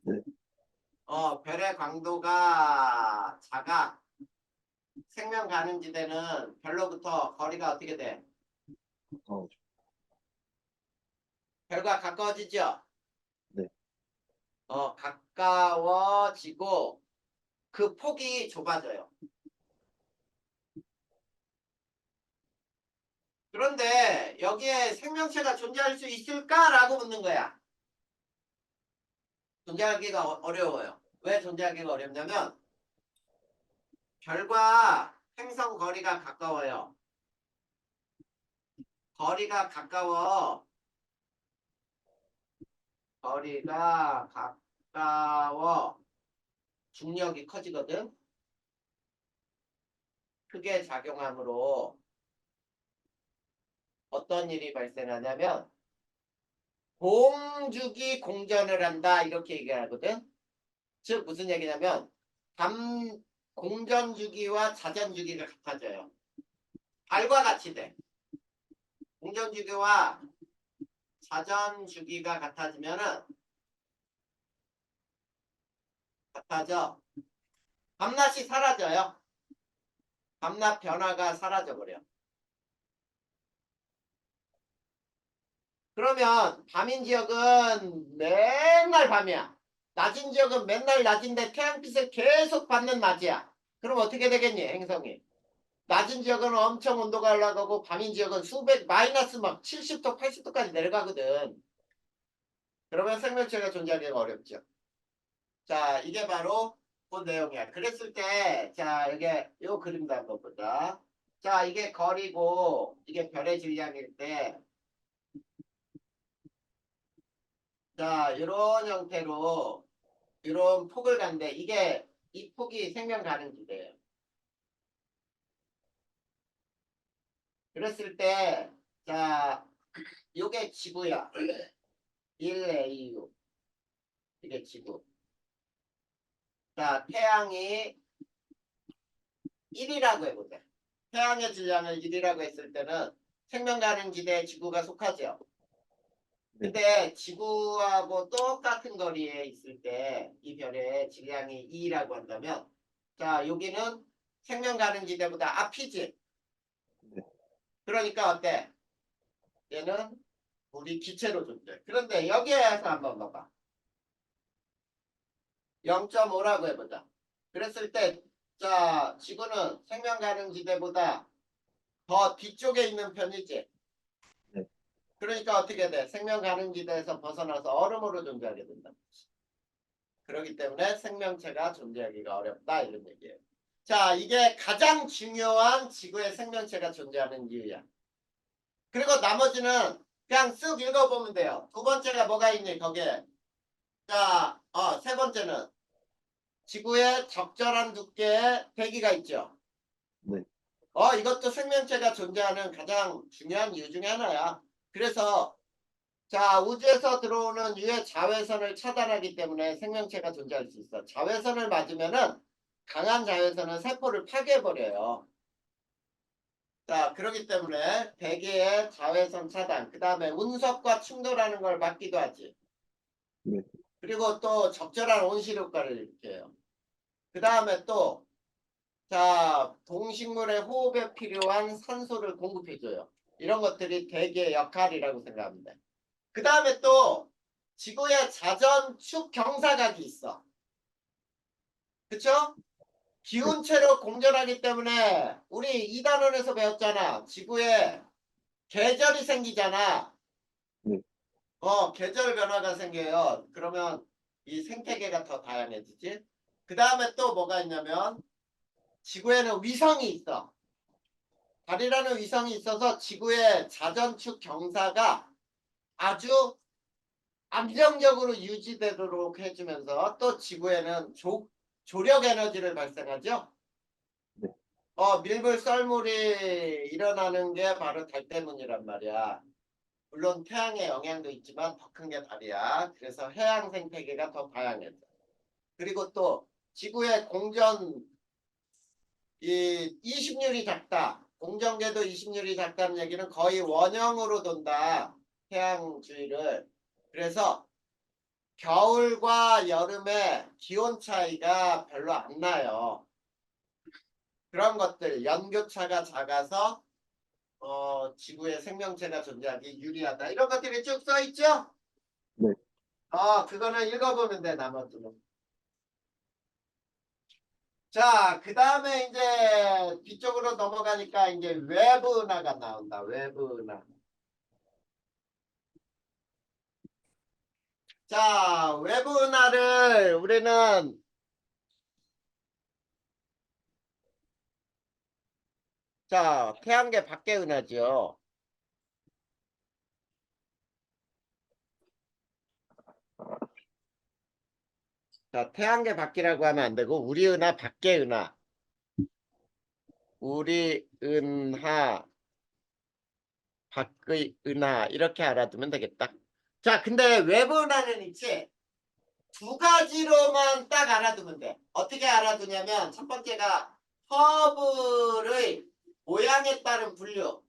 네. 별의 광도가 작아. 생명 가능지대는 별로부터 거리가 어떻게 돼? 어, 별과 가까워지죠? 네. 가까워지고 그 폭이 좁아져요. 그런데 여기에 생명체가 존재할 수 있을까라고 묻는 거야. 존재하기가 어려워요. 왜 존재하기가 어렵냐면 별과 행성 거리가 가까워요. 거리가 가까워. 거리가 가까워. 중력이 커지거든. 크게 작용하므로 어떤 일이 발생하냐면 공주기 공전을 한다 이렇게 얘기하거든. 즉 무슨 얘기냐면 공전 주기와 자전 주기가 같아져요. 달과 같이 돼. 공전 주기와 자전 주기가 같아지면은 같아져. 밤낮이 사라져요. 밤낮 변화가 사라져 버려. 그러면 밤인 지역은 맨날 밤이야. 낮은 지역은 맨날 낮인데 태양빛을 계속 받는 낮이야. 그럼 어떻게 되겠니? 행성이. 낮은 지역은 엄청 온도가 올라가고 밤인 지역은 수백 마이너스 막 70도 80도까지 내려가거든. 그러면 생명체가 존재하기가 어렵죠. 자, 이게 바로 그 내용이야. 그랬을 때, 자, 이게 요 그림도 한번 보자. 자, 이게 거리고 이게 별의 질량일 때, 자, 이런 형태로 이런 폭을 간대. 이게 이 폭이 생명 가능지대예요. 그랬을 때, 자, 요게 지구야. 1AU. 이게 지구. 자, 태양이 1이라고 해보자. 태양의 질량을 1이라고 했을 때는 생명 가능지대에 지구가 속하죠. 근데 지구하고 똑같은 거리에 있을 때 이 별의 질량이 2라고 한다면 자 여기는 생명 가능지대보다 앞이지. 네. 그러니까 어때? 얘는 우리 기체로 존재. 그런데 여기에서 한번 봐봐. 0.5라고 해보자. 그랬을 때 자 지구는 생명 가능지대보다 더 뒤쪽에 있는 편이지. 네. 그러니까 어떻게 돼? 생명 가능지대에서 벗어나서 얼음으로 존재하게 된다. 그렇기 때문에 생명체가 존재하기가 어렵다 이런 얘기예요. 자, 이게 가장 중요한 지구의 생명체가 존재하는 이유야. 그리고 나머지는 그냥 쓱 읽어보면 돼요. 두 번째가 뭐가 있니 거기에. 자, 세 번째는 지구에 적절한 두께의 대기가 있죠. 네. 이것도 생명체가 존재하는 가장 중요한 이유 중에 하나야. 그래서 자, 우주에서 들어오는 유해 자외선을 차단하기 때문에 생명체가 존재할 수 있어. 자외선을 맞으면은 강한 자외선은 세포를 파괴해버려요. 자, 그렇기 때문에 대기의 자외선 차단, 그 다음에 운석과 충돌하는 걸 막기도 하지. 네. 그리고 또 적절한 온실 효과를 일으켜요. 그 다음에 또, 자, 동식물의 호흡에 필요한 산소를 공급해줘요. 이런 것들이 대기의 역할이라고 생각합니다. 그 다음에 또 지구의 자전축 경사각이 있어. 그쵸? 기운체로 공전하기 때문에 우리 2단원에서 배웠잖아. 지구에 계절이 생기잖아. 네. 계절 변화가 생겨요. 그러면 이 생태계가 더 다양해지지. 그 다음에 또 뭐가 있냐면 지구에는 위성이 있어. 달이라는 위성이 있어서 지구의 자전축 경사가 아주 안정적으로 유지되도록 해주면서 또 지구에는 조력 에너지를 발생하죠. 네. 밀물 썰물이 일어나는 게 바로 달 때문이란 말이야. 물론 태양의 영향도 있지만 더 큰 게 달이야. 그래서 해양 생태계가 더 다양해져. 그리고 또 지구의 공전 이 이식률이 작다. 공전궤도 이식률이 작다는 얘기는 거의 원형으로 돈다. 태양 주위를. 그래서 겨울과 여름에 기온 차이가 별로 안 나요. 그런 것들 연교차가 작아서 지구에 생명체가 존재하기 유리하다. 이런 것들이 쭉 써 있죠? 네. 그거는 읽어보면 돼, 나머지는. 자, 그 다음에 이제 뒤쪽으로 넘어가니까 이제 외부 은하가 나온다. 외부 은하. 자, 외부 은하를 우리는 자, 태양계 밖의 은하죠. 자, 태양계 밖이라고 하면 안 되고 우리 은하 밖의 은하. 우리 은하 밖의 은하 이렇게 알아두면 되겠다. 자, 근데 외부 은하는 있지. 두 가지로만 딱 알아두면 돼. 어떻게 알아두냐면 첫 번째가 허블의 모양에 따른 분류.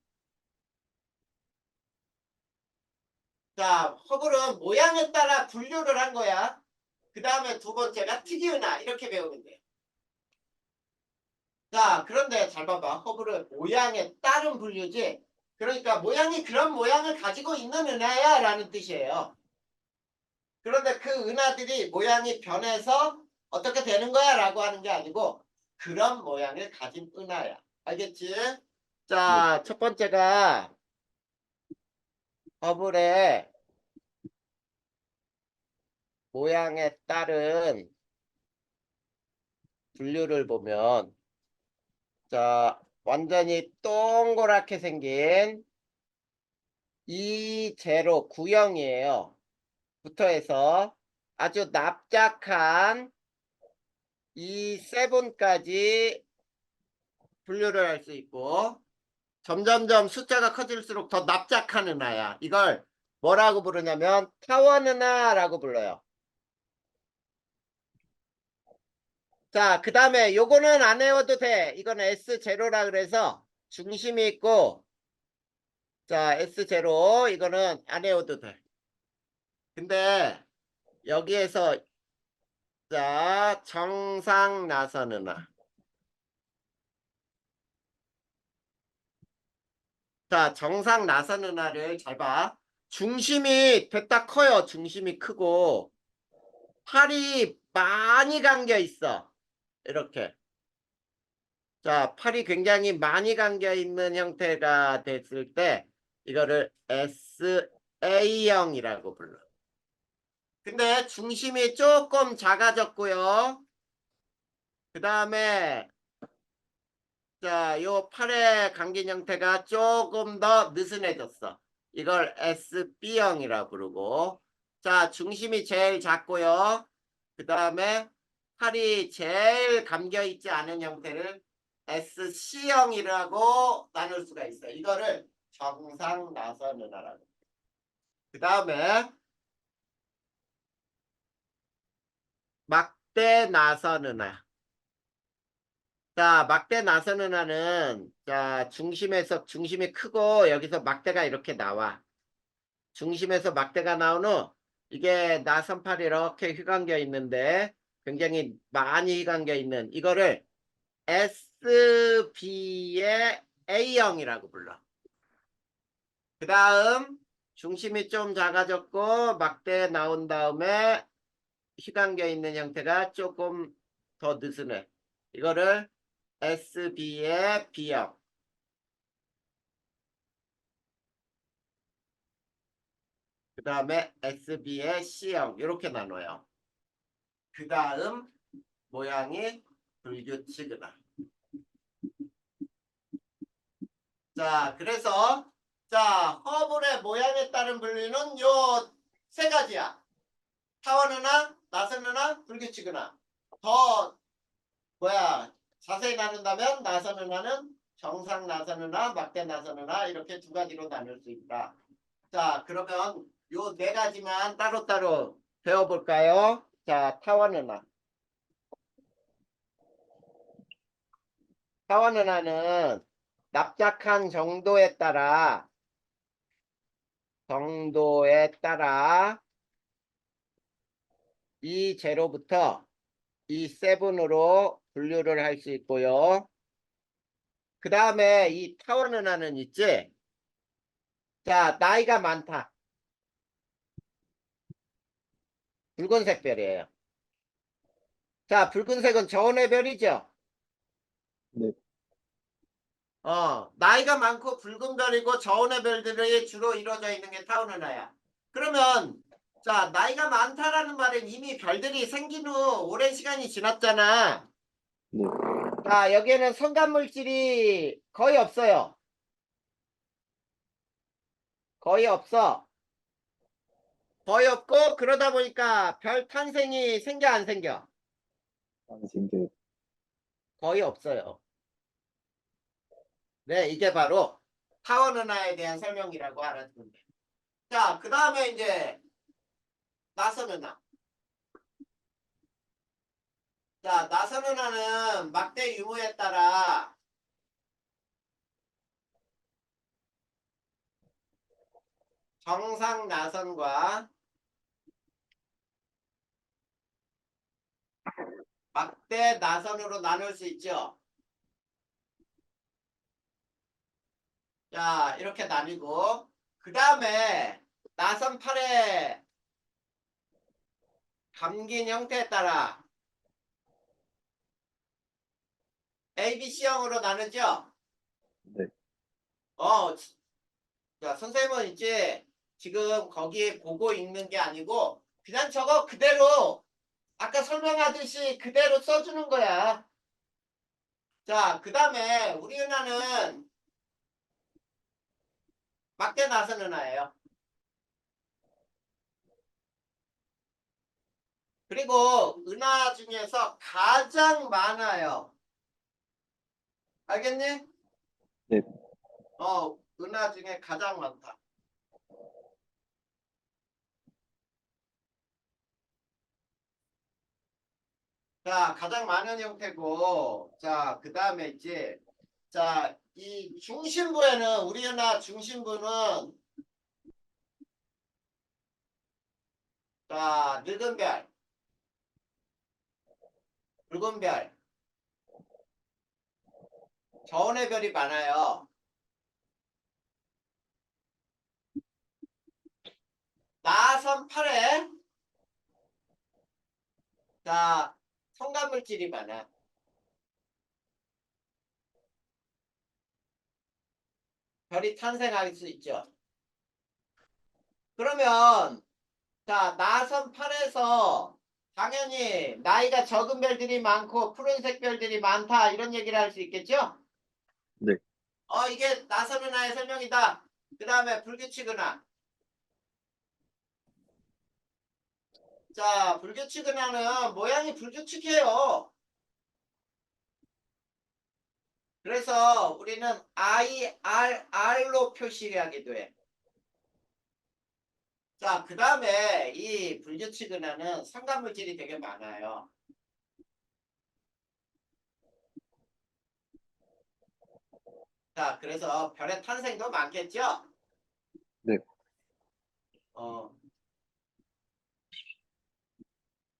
자, 허블은 모양에 따라 분류를 한 거야. 그 다음에 두 번째가 특이은하 이렇게 배우면 돼. 자, 그런데 잘 봐봐. 허블은 모양에 따른 분류지. 그러니까 모양이 그런 모양을 가지고 있는 은하야 라는 뜻이에요. 그런데 그 은하들이 모양이 변해서 어떻게 되는 거야 라고 하는 게 아니고 그런 모양을 가진 은하야. 알겠지? 네. 자, 첫 번째가 허블의 모양에 따른 분류를 보면 자, 완전히 동그랗게 생긴 이 제로 구형이에요. 부터 해서 아주 납작한 이 세븐까지 분류를 할 수 있고 점점점 숫자가 커질수록 더 납작한 은하야. 이걸 뭐라고 부르냐면 타원 은하라고 불러요. 자, 그 다음에 요거는 안 외워도 돼. 이건 S0라 그래서 중심이 있고 자, S0 이거는 안 외워도 돼. 근데 여기에서 자, 정상 나선 은하. 자, 정상 나선 은하를 잘 봐. 중심이 됐다 커요. 중심이 크고 팔이 많이 감겨 있어. 이렇게. 자, 팔이 굉장히 많이 감겨 있는 형태가 됐을 때 이거를 SA형이라고 불러. 근데 중심이 조금 작아졌고요. 그 다음에 자, 요 팔의 감긴 형태가 조금 더 느슨해졌어. 이걸 SB형이라 부르고 자, 중심이 제일 작고요. 그 다음에 팔이 제일 감겨 있지 않은 형태를 SC형이라고 나눌 수가 있어. 이거를 정상 나선 은하라고. 그 다음에 막대 나선 은하. 자, 막대 나선 은하는 자, 중심이 크고 여기서 막대가 이렇게 나와. 중심에서 막대가 나온 후 이게 나선팔이 이렇게 휘감겨 있는데 굉장히 많이 휘감겨 있는 이거를 SB의 A형이라고 불러. 그 다음 중심이 좀 작아졌고 막대 나온 다음에 휘감겨 있는 형태가 조금 더 느슨해. 이거를 SB의 B형. 그 다음에 SB의 C형 이렇게 나눠요. 그 다음 모양이 불규칙이다. 자, 그래서 자, 허블의 모양에 따른 분류는 요 세 가지야. 타원 은하, 나선 은하, 불규칙 은하. 더 자세히 나눈다면 나선 은하는 정상 나선 은하, 막대 나선 은하 이렇게 두 가지로 나눌 수 있다. 자, 그러면 요 네 가지만 따로따로 배워볼까요? 자, 타원은하. 타원은하는 납작한 정도에 따라 이 제로부터 이 세븐으로 분류를 할 수 있고요. 그 다음에 이 타원은하는 있지? 자, 나이가 많다. 붉은색 별이에요. 자, 붉은색은 저온의 별이죠? 네, 나이가 많고 붉은 별이고 저온의 별들이 주로 이루어져 있는 게 타운은하야. 그러면 자, 나이가 많다라는 말은 이미 별들이 생긴 후 오랜 시간이 지났잖아. 네, 자, 여기에는 성간 물질이 거의 없어요. 거의 없어. 거의 없고 그러다 보니까 별 탄생이 생겨 안 생겨? 안 생겨요. 거의 없어요. 네, 이게 바로 타원은하에 대한 설명이라고 알아두면 돼. 자, 그 다음에 이제 나선은하. 자, 나선은하는 막대 유무에 따라 정상 나선과 막대 나선으로 나눌 수 있죠. 자, 이렇게 나뉘고 그 다음에 나선 팔의 감긴 형태에 따라 ABC형으로 나누죠. 네, 어, 자, 선생님은 이제 지금 거기에 보고 읽는 게 아니고 그냥 저거 그대로 아까 설명하듯이 그대로 써주는 거야. 자, 그 다음에 우리 은하는 막대 나선 은하예요. 그리고 은하 중에서 가장 많아요. 알겠니? 네, 은하 중에 가장 많다. 자, 가장 많은 형태고, 자, 그 다음에 있지. 자, 이 중심부에는, 우리 은하 중심부는, 자, 늙은 별, 붉은 별, 저온의 별이 많아요. 나선 8에, 자, 성간물질이 많아. 별이 탄생할 수 있죠. 그러면, 자, 나선 8에서 당연히 나이가 적은 별들이 많고 푸른색 별들이 많다 이런 얘기를 할 수 있겠죠? 네, 이게 나선 은하의 설명이다. 그 다음에 불규칙 은하. 자, 불규칙 은하는 모양이 불규칙해요. 그래서 우리는 IRR로 표시하기도 해. 자, 그 다음에 이 불규칙 은하는 성간물질이 되게 많아요. 자, 그래서 별의 탄생도 많겠죠? 네, 어,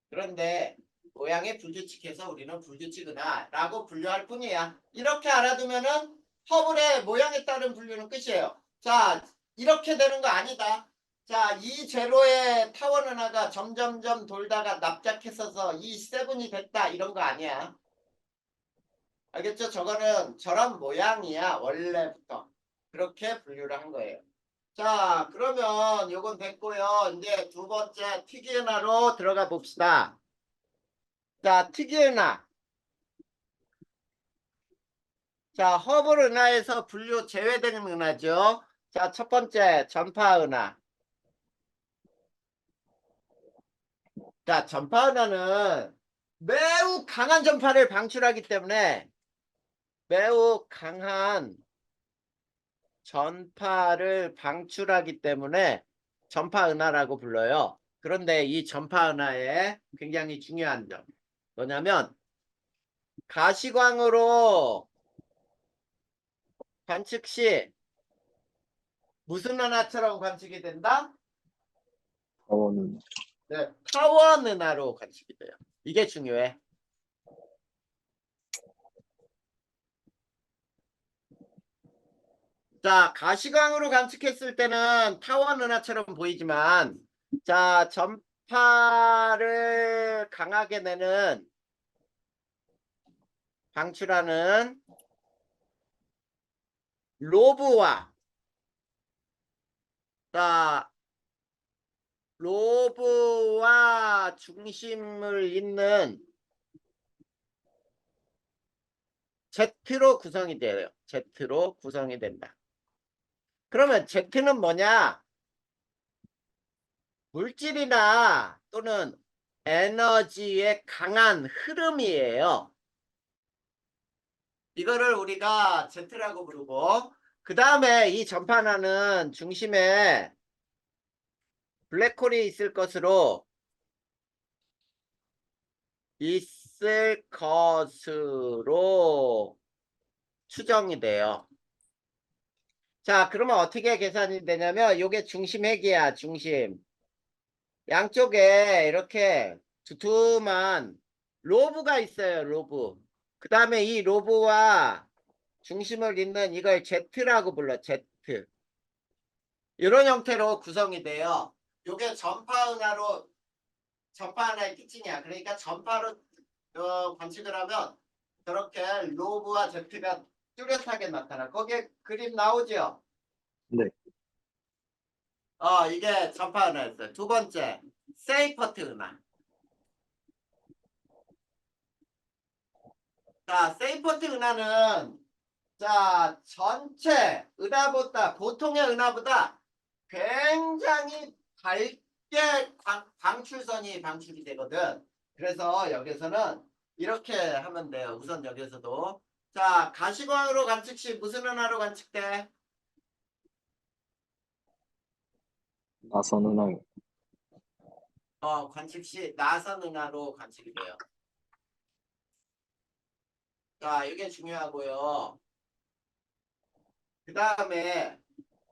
그런데 모양이 불규칙해서 우리는 불규칙은하라고 분류할 뿐이야. 이렇게 알아두면은 허블의 모양에 따른 분류는 끝이에요. 자, 이렇게 되는 거 아니다. 자, 이 제로의 타원 은하가 점점점 돌다가 납작했어서 이 세븐이 됐다 이런 거 아니야. 알겠죠? 저거는 저런 모양이야 원래부터. 그렇게 분류를 한 거예요. 자, 그러면 요건 됐고요. 이제 두 번째 특이은하로 들어가 봅시다. 자, 특이은하. 자, 허블 은하에서 분류 제외되는 은하죠. 자, 첫 번째 전파 은하. 자, 전파 은하는 매우 강한 전파를 방출하기 때문에 매우 강한 전파를 방출하기 때문에 전파 은하라고 불러요. 그런데 이 전파 은하에 굉장히 중요한 점 뭐냐면 가시광으로 관측 시 무슨 은하처럼 관측이 된다? 타원은 네, 타원 은하로 관측이 돼요. 이게 중요해. 자, 가시광으로 관측했을 때는 타원 은하처럼 보이지만 자, 전파를 강하게 내는 방출하는 로브와 자, 로브와 중심을 잇는 Z로 구성이 돼요. Z로 구성이 된다. 그러면 Z는 뭐냐? 물질이나 또는 에너지의 강한 흐름이에요. 이거를 우리가 Z라고 부르고 그 다음에 이 전파나는 중심에 블랙홀이 있을 것으로 추정이 돼요. 자, 그러면 어떻게 계산이 되냐면 요게 중심 핵이야, 중심. 양쪽에 이렇게 두툼한 로브가 있어요, 로브. 그 다음에 이 로브와 중심을 잇는 이걸 Z라고 불러, Z. 이런 형태로 구성이 돼요. 요게 전파 은하의 특징이야. 그러니까 전파로 관측을 하면 저렇게 로브와 Z가 뚜렷하게 나타나. 거기에 그림 나오죠? 네, 이게 전파 은하였어요. 두 번째, 세이퍼트 은하. 자, 세이퍼트 은하는 자, 전체 은하보다 보통의 은하보다 굉장히 밝게 방출선이 방출이 되거든. 그래서 여기서는 이렇게 하면 돼요. 우선 여기서도 자, 가시광으로 관측 시 무슨 은하로 관측돼? 나선 은하요. 관측 시 나선 은하로 관측이 돼요. 자, 이게 중요하고요. 그 다음에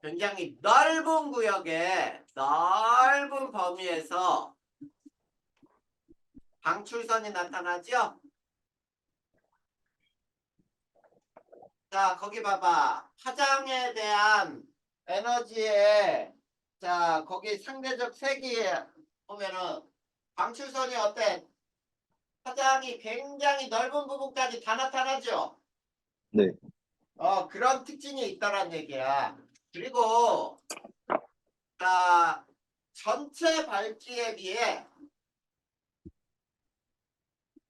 굉장히 넓은 구역에 넓은 범위에서 방출선이 나타나죠? 자, 거기 봐봐. 파장에 대한 에너지에 자, 거기 상대적 세기에 보면은 방출선이 어때? 파장이 굉장히 넓은 부분까지 다 나타나죠? 네, 그런 특징이 있다란 얘기야. 그리고 자, 전체 밝기에 비해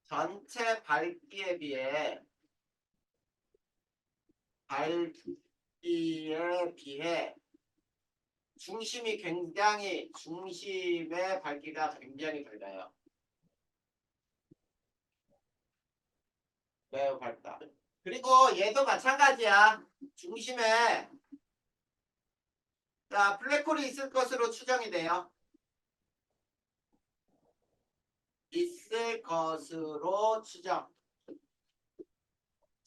전체 밝기에 비해 중심의 밝기가 굉장히 밝아요. 매우 밝다. 그리고 얘도 마찬가지야. 중심에 자, 블랙홀이 있을 것으로 추정이 돼요. 있을 것으로 추정.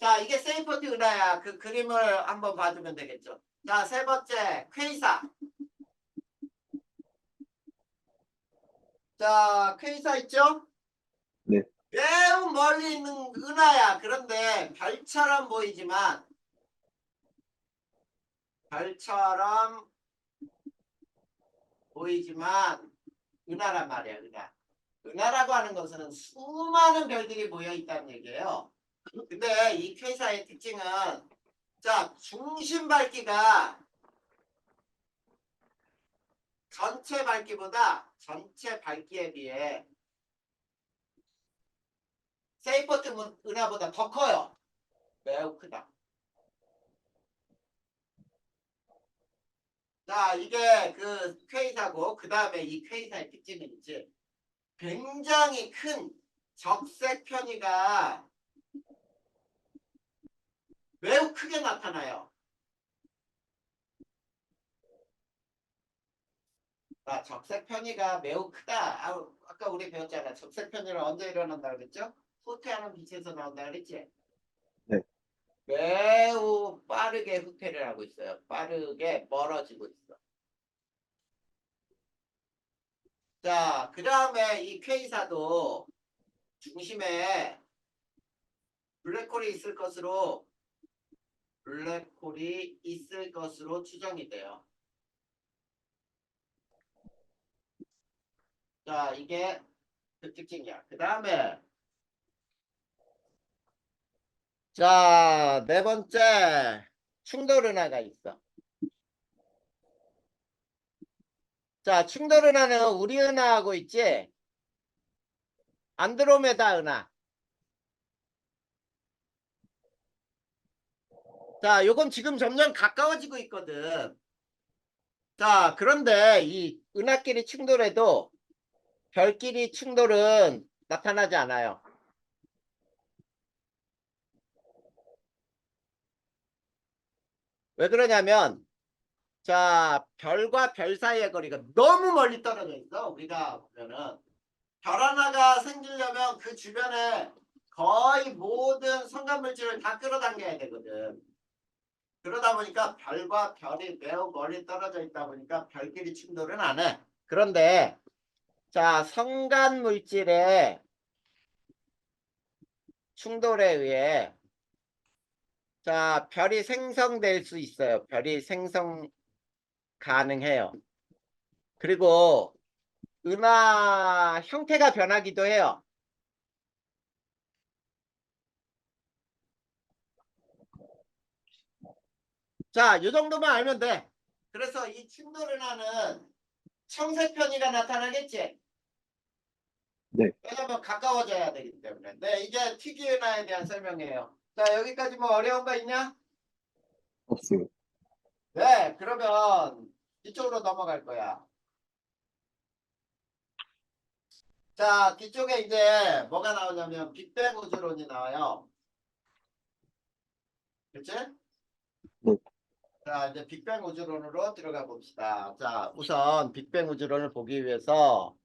자, 이게 세이퍼트 은하야. 그 그림을 한번 봐주면 되겠죠. 자, 세 번째, 퀘이사. 자, 퀘이사 있죠? 네, 매우 멀리 있는 은하야. 그런데 별처럼 보이지만 은하란 말이야, 은하. 은하라고 하는 것은 수많은 별들이 모여 있다는 얘기예요. 근데 이 퀘이사의 특징은 자, 중심 밝기가 전체 밝기에 비해 세이퍼트 은하보다 더 커요. 매우 크다. 자, 이게 그 퀘이사고 그 다음에 이 퀘이사의 특징은 이제 굉장히 큰 적색 편이가 매우 크게 나타나요. 아, 적색 편의가 매우 크다. 아, 아까 우리 배웠잖아. 적색 편의는 언제 일어난다 그랬죠? 후퇴하는 빛에서 나온다 그랬지? 네. 매우 빠르게 후퇴를 하고 있어요. 빠르게 멀어지고 있어. 자, 그 다음에 이 K사도 중심에 블랙홀이 있을 것으로 추정이 돼요. 자, 이게 그 특징이야. 그 다음에 자, 네 번째 충돌 은하가 있어. 자, 충돌 은하는 우리 은하하고 있지? 안드로메다 은하. 자, 요건 지금 점점 가까워지고 있거든. 자, 그런데 이 은하끼리 충돌해도 별끼리 충돌은 나타나지 않아요. 왜 그러냐면, 자, 별과 별 사이의 거리가 너무 멀리 떨어져 있어. 우리가 보면은 별 하나가 생기려면 그 주변에 거의 모든 성간물질을 다 끌어당겨야 되거든. 그러다 보니까 별과 별이 매우 멀리 떨어져 있다 보니까 별끼리 충돌은 안 해. 그런데 자, 성간물질의 충돌에 의해 자, 별이 생성될 수 있어요. 별이 생성 가능해요. 그리고 은하 형태가 변하기도 해요. 자, 이 정도만 알면 돼. 그래서 이 충돌 은하는 청색 편이가 나타나겠지? 네. 왜냐면 가까워져야 되기 때문에. 네, 이제 특이 은하에 대한 설명이에요. 자, 여기까지 뭐 어려운 거 있냐? 없습니다. 네, 그러면 이쪽으로 넘어갈 거야. 자, 뒤쪽에 이제 뭐가 나오냐면 빅뱅 우주론이 나와요. 그치? 네. 자, 이제 빅뱅 우주론으로 들어가 봅시다. 자, 우선 빅뱅 우주론을 보기 위해서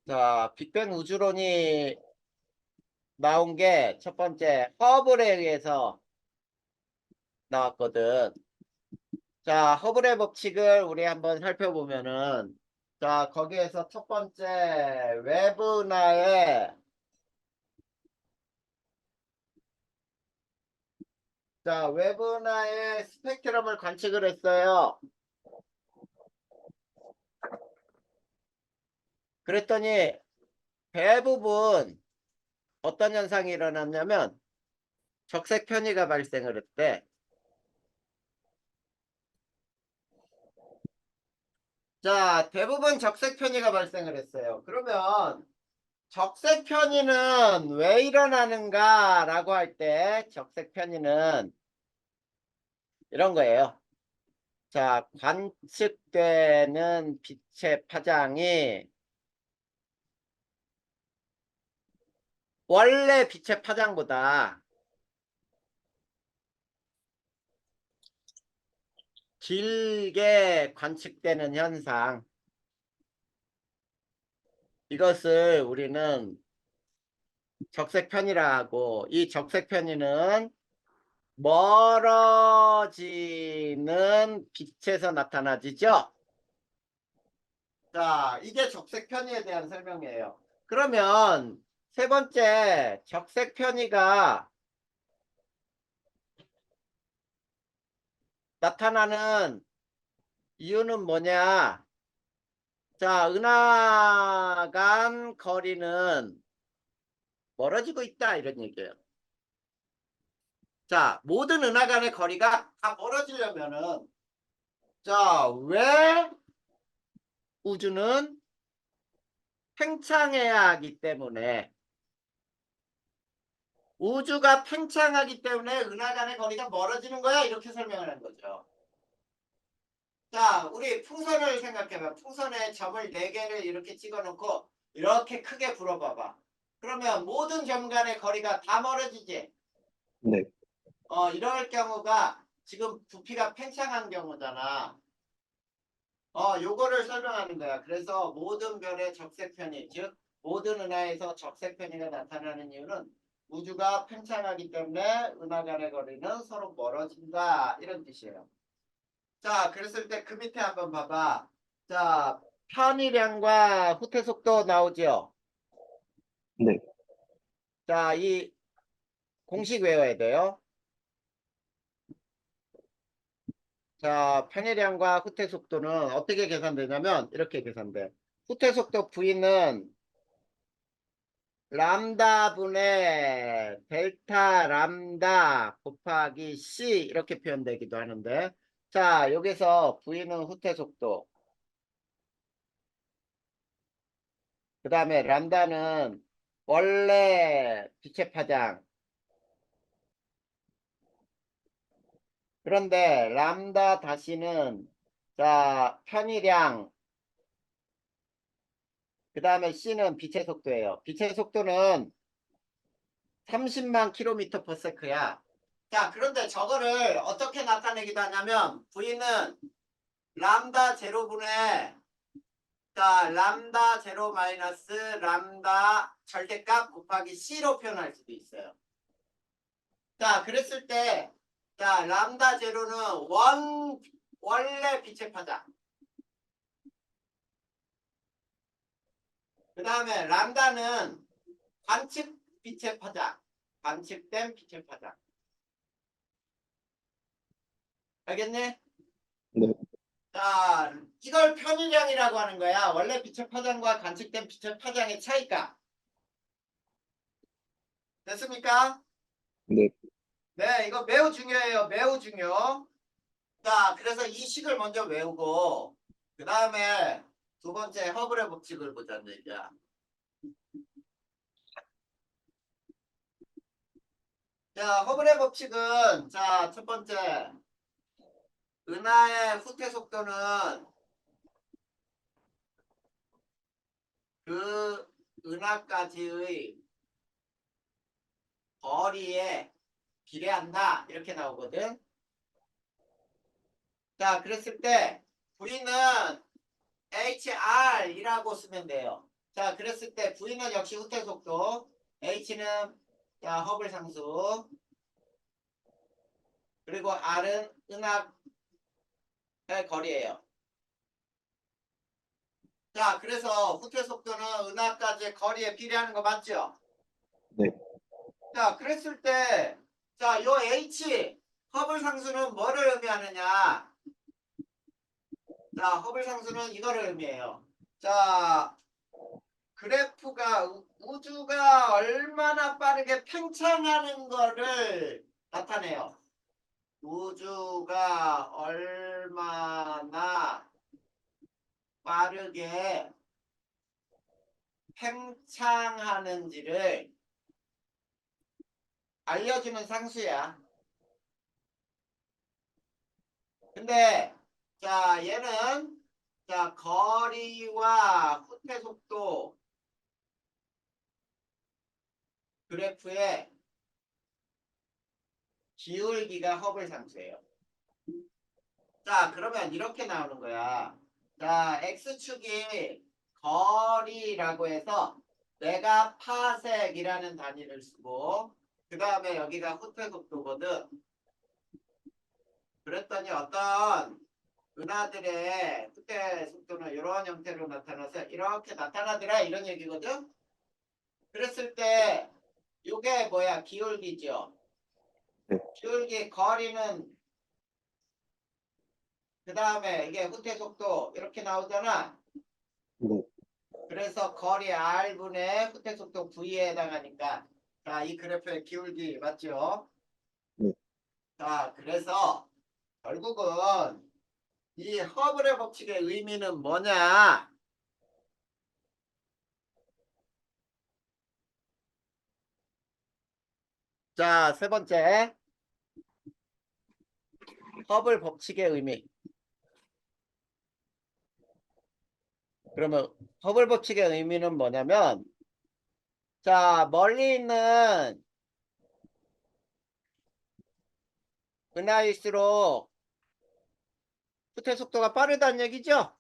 자, 빅뱅 우주론이 나온 게 첫 번째 허블에 의해서 나왔거든. 자, 허블의 법칙을 우리 한번 살펴보면은 자, 거기에서 첫 번째 외부나의 자, 외부나의 스펙트럼을 관측을 했어요. 그랬더니 대부분 어떤 현상이 일어났냐면 적색 편의가 발생을 했대. 자, 대부분 적색 편의가 발생을 했어요. 그러면 적색 편의는 왜 일어나는가라고 할 때 적색 편의는 이런 거예요. 자, 관측되는 빛의 파장이 원래 빛의 파장보다 길게 관측되는 현상. 이것을 우리는 적색 편이라 하고, 이 적색 편의는 멀어지는 빛에서 나타나지죠. 자, 이게 적색 편의에 대한 설명이에요. 그러면 세 번째 적색 편의가 나타나는 이유는 뭐냐? 자, 은하 간 거리는 멀어지고 있다 이런 얘기예요. 자, 모든 은하 간의 거리가 다 멀어지려면은 자, 왜 우주는 팽창해야 하기 때문에 우주가 팽창하기 때문에 은하 간의 거리가 멀어지는 거야 이렇게 설명을 한 거죠. 자, 우리 풍선을 생각해봐. 풍선에 점을 4개를 이렇게 찍어놓고 이렇게 크게 불어봐봐. 그러면 모든 점 간의 거리가 다 멀어지지. 네. 이럴 경우가 지금 부피가 팽창한 경우잖아. 요거를 설명하는 거야. 그래서 모든 별의 적색 편이, 즉 모든 은하에서 적색 편이가 나타나는 이유는 우주가 팽창하기 때문에 은하 간의 거리는 서로 멀어진다. 이런 뜻이에요. 자, 그랬을 때 그 밑에 한번 봐봐. 자, 편의량과 후퇴 속도 나오죠. 네. 자, 이 공식 외워야 돼요. 자, 편의량과 후퇴 속도는 어떻게 계산되냐면 이렇게 계산돼. 후퇴 속도 V는 람다 분의 델타 람다 곱하기 C 이렇게 표현되기도 하는데, 자, 여기서 V는 후퇴 속도, 그 다음에 람다는 원래 빛의 파장. 그런데 람다 다시는, 자, 편의량, 그 다음에 C는 빛의 속도예요. 빛의 속도는 30만 킬로미터 퍼 세크야. 자, 그런데 저거를 어떻게 나타내기도 하냐면 V는 람다 제로분의, 자, 람다 제로 마이너스 람다 절대값 곱하기 C로 표현할 수도 있어요. 자, 그랬을 때, 자, 람다 제로는 원래 빛의 파장. 그 다음에 람다는 관측 빛의 파장. 관측된 빛의 파장. 알겠니? 네. 자, 이걸 편의량이라고 하는 거야. 원래 빛의 파장과 관측된 빛의 파장의 차이가. 됐습니까? 네. 네, 이거 매우 중요해요. 매우 중요. 자, 그래서 이 식을 먼저 외우고, 그 다음에 두 번째 허블의 법칙을 보자는 얘기야. 자, 허블의 법칙은, 자, 첫 번째, 은하의 후퇴 속도는 그 은하까지의 거리에 비례한다. 이렇게 나오거든. 자, 그랬을 때, V는 HR이라고 쓰면 돼요. 자, 그랬을 때 V는 역시 후퇴 속도, H는, 자, 허블 상수, 그리고 R은 은하의 거리예요. 자, 그래서 후퇴 속도는 은하까지의 거리에 비례하는 거 맞죠? 네. 자, 그랬을 때, 자, 요 H, 허블 상수는 뭐를 의미하느냐? 자, 허블 상수는 이거를 의미해요. 자, 그래프가 우주가 얼마나 빠르게 팽창하는 거를 나타내요. 우주가 얼마나 빠르게 팽창하는지를 알려주는 상수야. 근데 자, 얘는 자, 거리와 후퇴 속도 그래프의 기울기가 허블 상수예요. 자, 그러면 이렇게 나오는 거야. 자, x축이 거리라고 해서 내가 파섹이라는 단위를 쓰고, 그 다음에 여기가 후퇴 속도거든. 그랬더니 어떤 은하들의 후퇴 속도는 이런 형태로 나타나서 이렇게 나타나더라 이런 얘기거든. 그랬을 때 이게 뭐야? 기울기죠. 네. 기울기 거리는, 그 다음에 이게 후퇴 속도 이렇게 나오잖아. 네. 그래서 거리 R분의 후퇴 속도 V에 해당하니까, 자, 이 그래프의 기울기 맞죠? 네. 자, 그래서 결국은 이 허블의 법칙의 의미는 뭐냐? 자, 세 번째, 허블 법칙의 의미. 그러면 허블 법칙의 의미는 뭐냐면, 자, 멀리 있는 은하일수록 후퇴 속도가 빠르다는 얘기죠?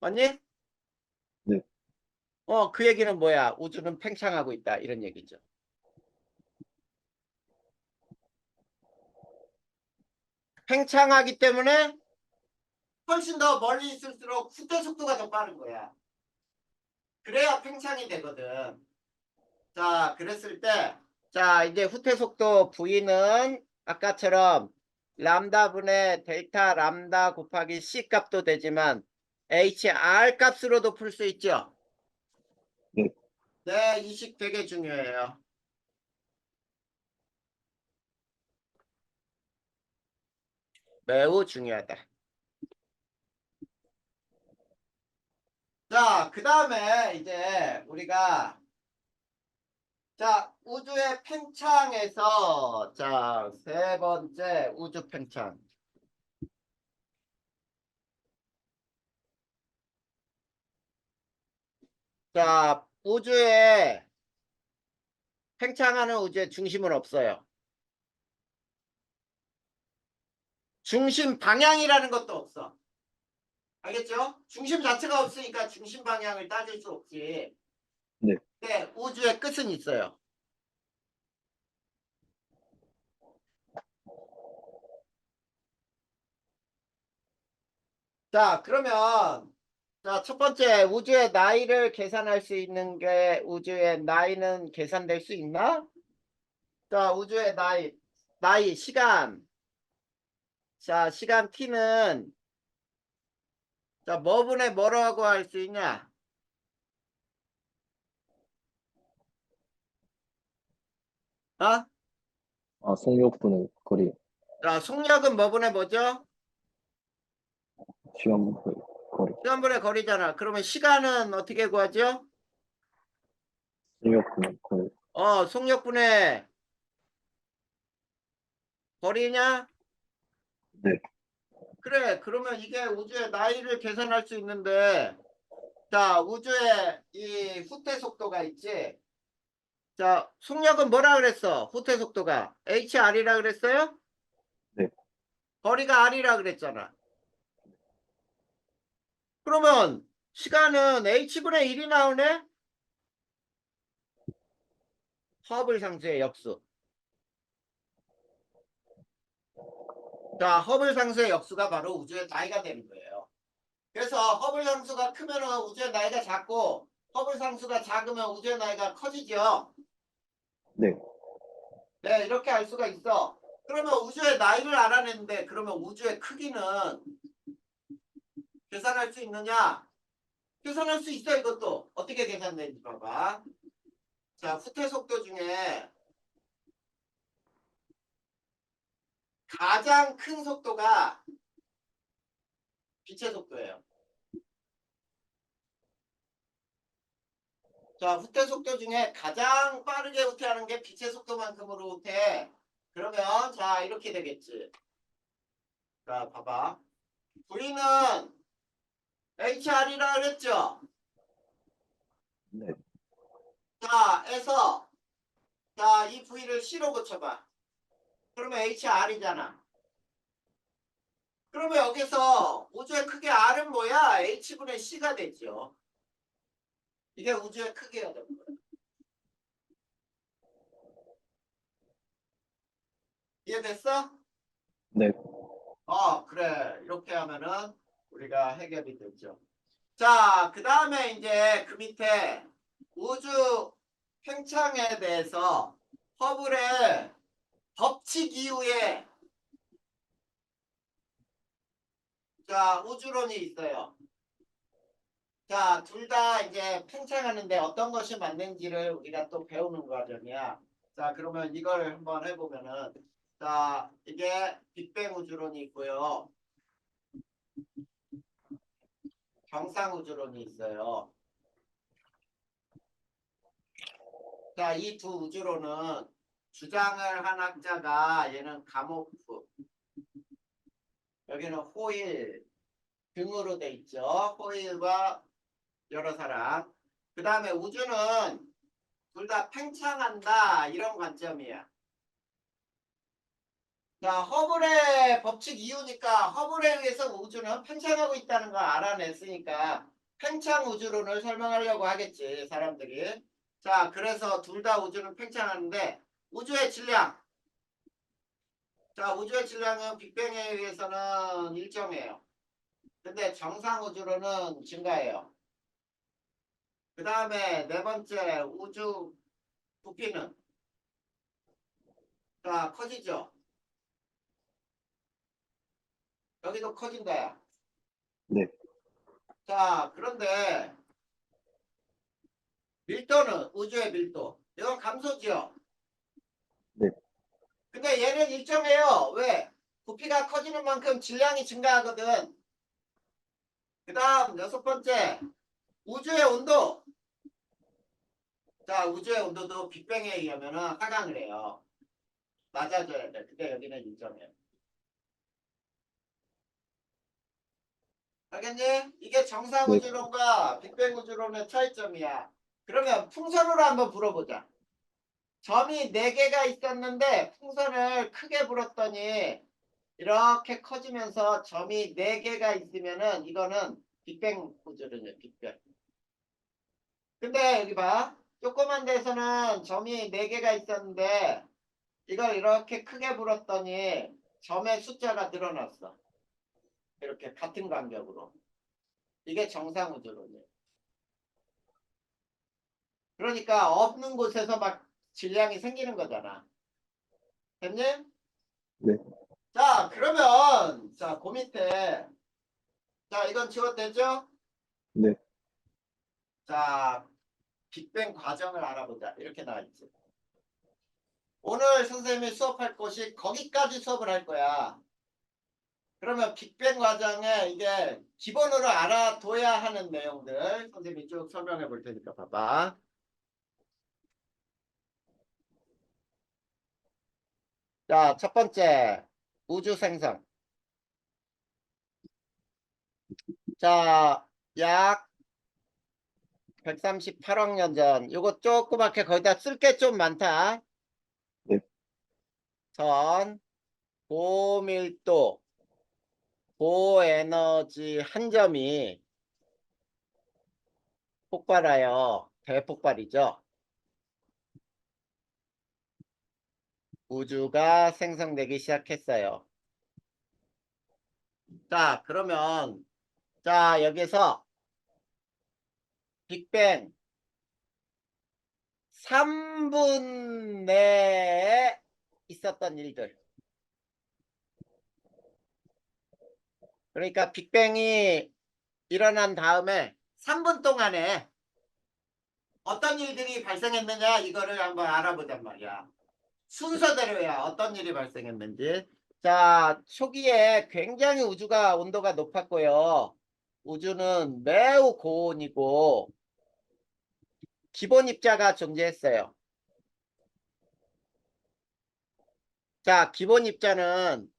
맞니? 네. 그 얘기는 뭐야? 우주는 팽창하고 있다. 이런 얘기죠. 팽창하기 때문에 훨씬 더 멀리 있을수록 후퇴 속도가 더 빠른 거야. 그래야 팽창이 되거든. 자, 그랬을 때, 자, 이제 후퇴 속도 V는 아까처럼 람다분의 델타 람다 곱하기 C 값도 되지만 HR 값으로도 풀 수 있죠. 네. 네, 이 식 되게 중요해요. 매우 중요하다. 자, 그 다음에 이제 우리가 자, 우주의 팽창에서 자, 세 번째 우주 팽창. 자, 우주에 팽창하는 우주의 중심은 없어요. 중심 방향이라는 것도 없어. 알겠죠? 중심 자체가 없으니까 중심 방향을 따질 수 없지. 네. 근데 우주의 끝은 있어요. 자, 그러면 자, 첫 번째 우주의 나이를 계산할 수 있는 게 우주의 나이는 계산될 수 있나? 자, 우주의 나이 시간. 자, 시간 t는 자, 뭐분의 뭐라고 할 수 있냐? 어? 속력분의 거리, 자, 속력은 뭐분의 뭐죠? 시간분의 거리, 시간분의 거리잖아. 그러면 시간은 어떻게 구하죠? 속력분의 거리. 속력분의 거리냐? 네. 그래, 그러면 이게 우주의 나이를 계산할 수 있는데, 자, 우주의 이 후퇴 속도가 있지? 자, 속력은 뭐라 그랬어? 후퇴 속도가 HR이라 그랬어요? 네. 거리가 R이라 그랬잖아. 그러면 시간은 H분의 1이 나오네? 허블 상수의 역수. 자, 허블 상수의 역수가 바로 우주의 나이가 되는 거예요. 그래서 허블 상수가 크면 우주의 나이가 작고, 허블 상수가 작으면 우주의 나이가 커지죠. 네. 네, 이렇게 알 수가 있어. 그러면 우주의 나이를 알아냈는데, 그러면 우주의 크기는 계산할 수 있느냐? 계산할 수 있어, 이것도. 어떻게 계산되는지 봐봐. 자, 후퇴 속도 중에 가장 큰 속도가 빛의 속도예요. 자, 후퇴 속도 중에 가장 빠르게 후퇴하는 게 빛의 속도만큼으로 후퇴. 그러면 자, 이렇게 되겠지. 자, 봐봐. V는 HR이라 그랬죠? 네. 자, 에서 자, 이 V를 C로 고쳐봐. 그러면 HR이잖아. 그러면 여기서 우주의 크기 R은 뭐야? H분의 C가 되죠. 이게 우주의 크기가 되는 거야. 이해됐어? 네. 그래. 이렇게 하면은 우리가 해결이 되죠. 자, 그 다음에 이제 그 밑에 우주 팽창에 대해서 허블의 법칙 이후에 자, 우주론이 있어요. 자, 둘 다 이제 팽창하는데 어떤 것이 맞는지를 우리가 또 배우는 과정이야. 자, 그러면 이걸 한번 해보면은 자, 이게 빅뱅 우주론이 있고요. 경상 우주론이 있어요. 자, 이 두 우주론은 주장을 한 학자가 얘는 가모프, 여기는 호일 등으로 돼 있죠. 호일과 여러 사람. 그 다음에 우주는 둘 다 팽창한다 이런 관점이야. 자, 허블의 법칙 이유니까 허블에 의해서 우주는 팽창하고 있다는 걸 알아냈으니까 팽창 우주론을 설명하려고 하겠지, 사람들이. 자, 그래서 둘 다 우주는 팽창하는데, 우주의 질량. 자, 우주의 질량은 빅뱅에 의해서는 일정해요. 근데 정상 우주론은 증가해요. 그 다음에 네 번째, 우주 부피는, 자, 커지죠. 여기도 커진다야. 네, 자, 그런데 밀도는, 우주의 밀도. 이건 감소지요. 네, 근데 얘는 일정해요. 왜? 부피가 커지는 만큼 질량이 증가하거든. 그 다음 여섯 번째, 우주의 온도. 자, 우주의 온도도 빅뱅에 의하면 하강을 해요. 낮아져야 돼. 근데 여기는 일정해요. 알겠니? 이게 정상 네. 우주론과 빅뱅 우주론의 차이점이야. 그러면 풍선으로 한번 불어보자. 점이 4개가 있었는데 풍선을 크게 불었더니 이렇게 커지면서 점이 4개가 있으면은 이거는 빅뱅 우주론이에요. 빅뱅. 근데 여기 봐. 조그만 데서는 점이 4개가 있었는데 이걸 이렇게 크게 불었더니 점의 숫자가 늘어났어. 이렇게 같은 간격으로. 이게 정상 우주론이에요. 그러니까 없는 곳에서 막 질량이 생기는 거잖아. 됐니? 네. 자, 그러면 자, 그 밑에 자, 이건 지워되죠? 네. 자, 빅뱅 과정을 알아보자. 이렇게 나와있지. 오늘 선생님이 수업할 곳이 거기까지 수업을 할 거야. 그러면 빅뱅 과정에 이게 기본으로 알아둬야 하는 내용들 선생님이 쭉 설명해 볼 테니까 봐봐. 자, 첫 번째 우주 생성. 자, 약 138억 년 전. 요거 조그맣게 거기다 쓸 게 좀 많다. 네. 전 고밀도 고에너지 한 점이 폭발하여 대폭발이죠. 우주가 생성되기 시작했어요. 자, 그러면 자, 여기서 빅뱅 3분 내에 있었던 일들. 그러니까 빅뱅이 일어난 다음에 3분 동안에 어떤 일들이 발생했느냐 이거를 한번 알아보잔 말이야. 순서대로야 어떤 일이 발생했는지. 자, 초기에 굉장히 우주가 온도가 높았고요. 우주는 매우 고온이고 기본 입자가 존재했어요. 자, 기본 입자는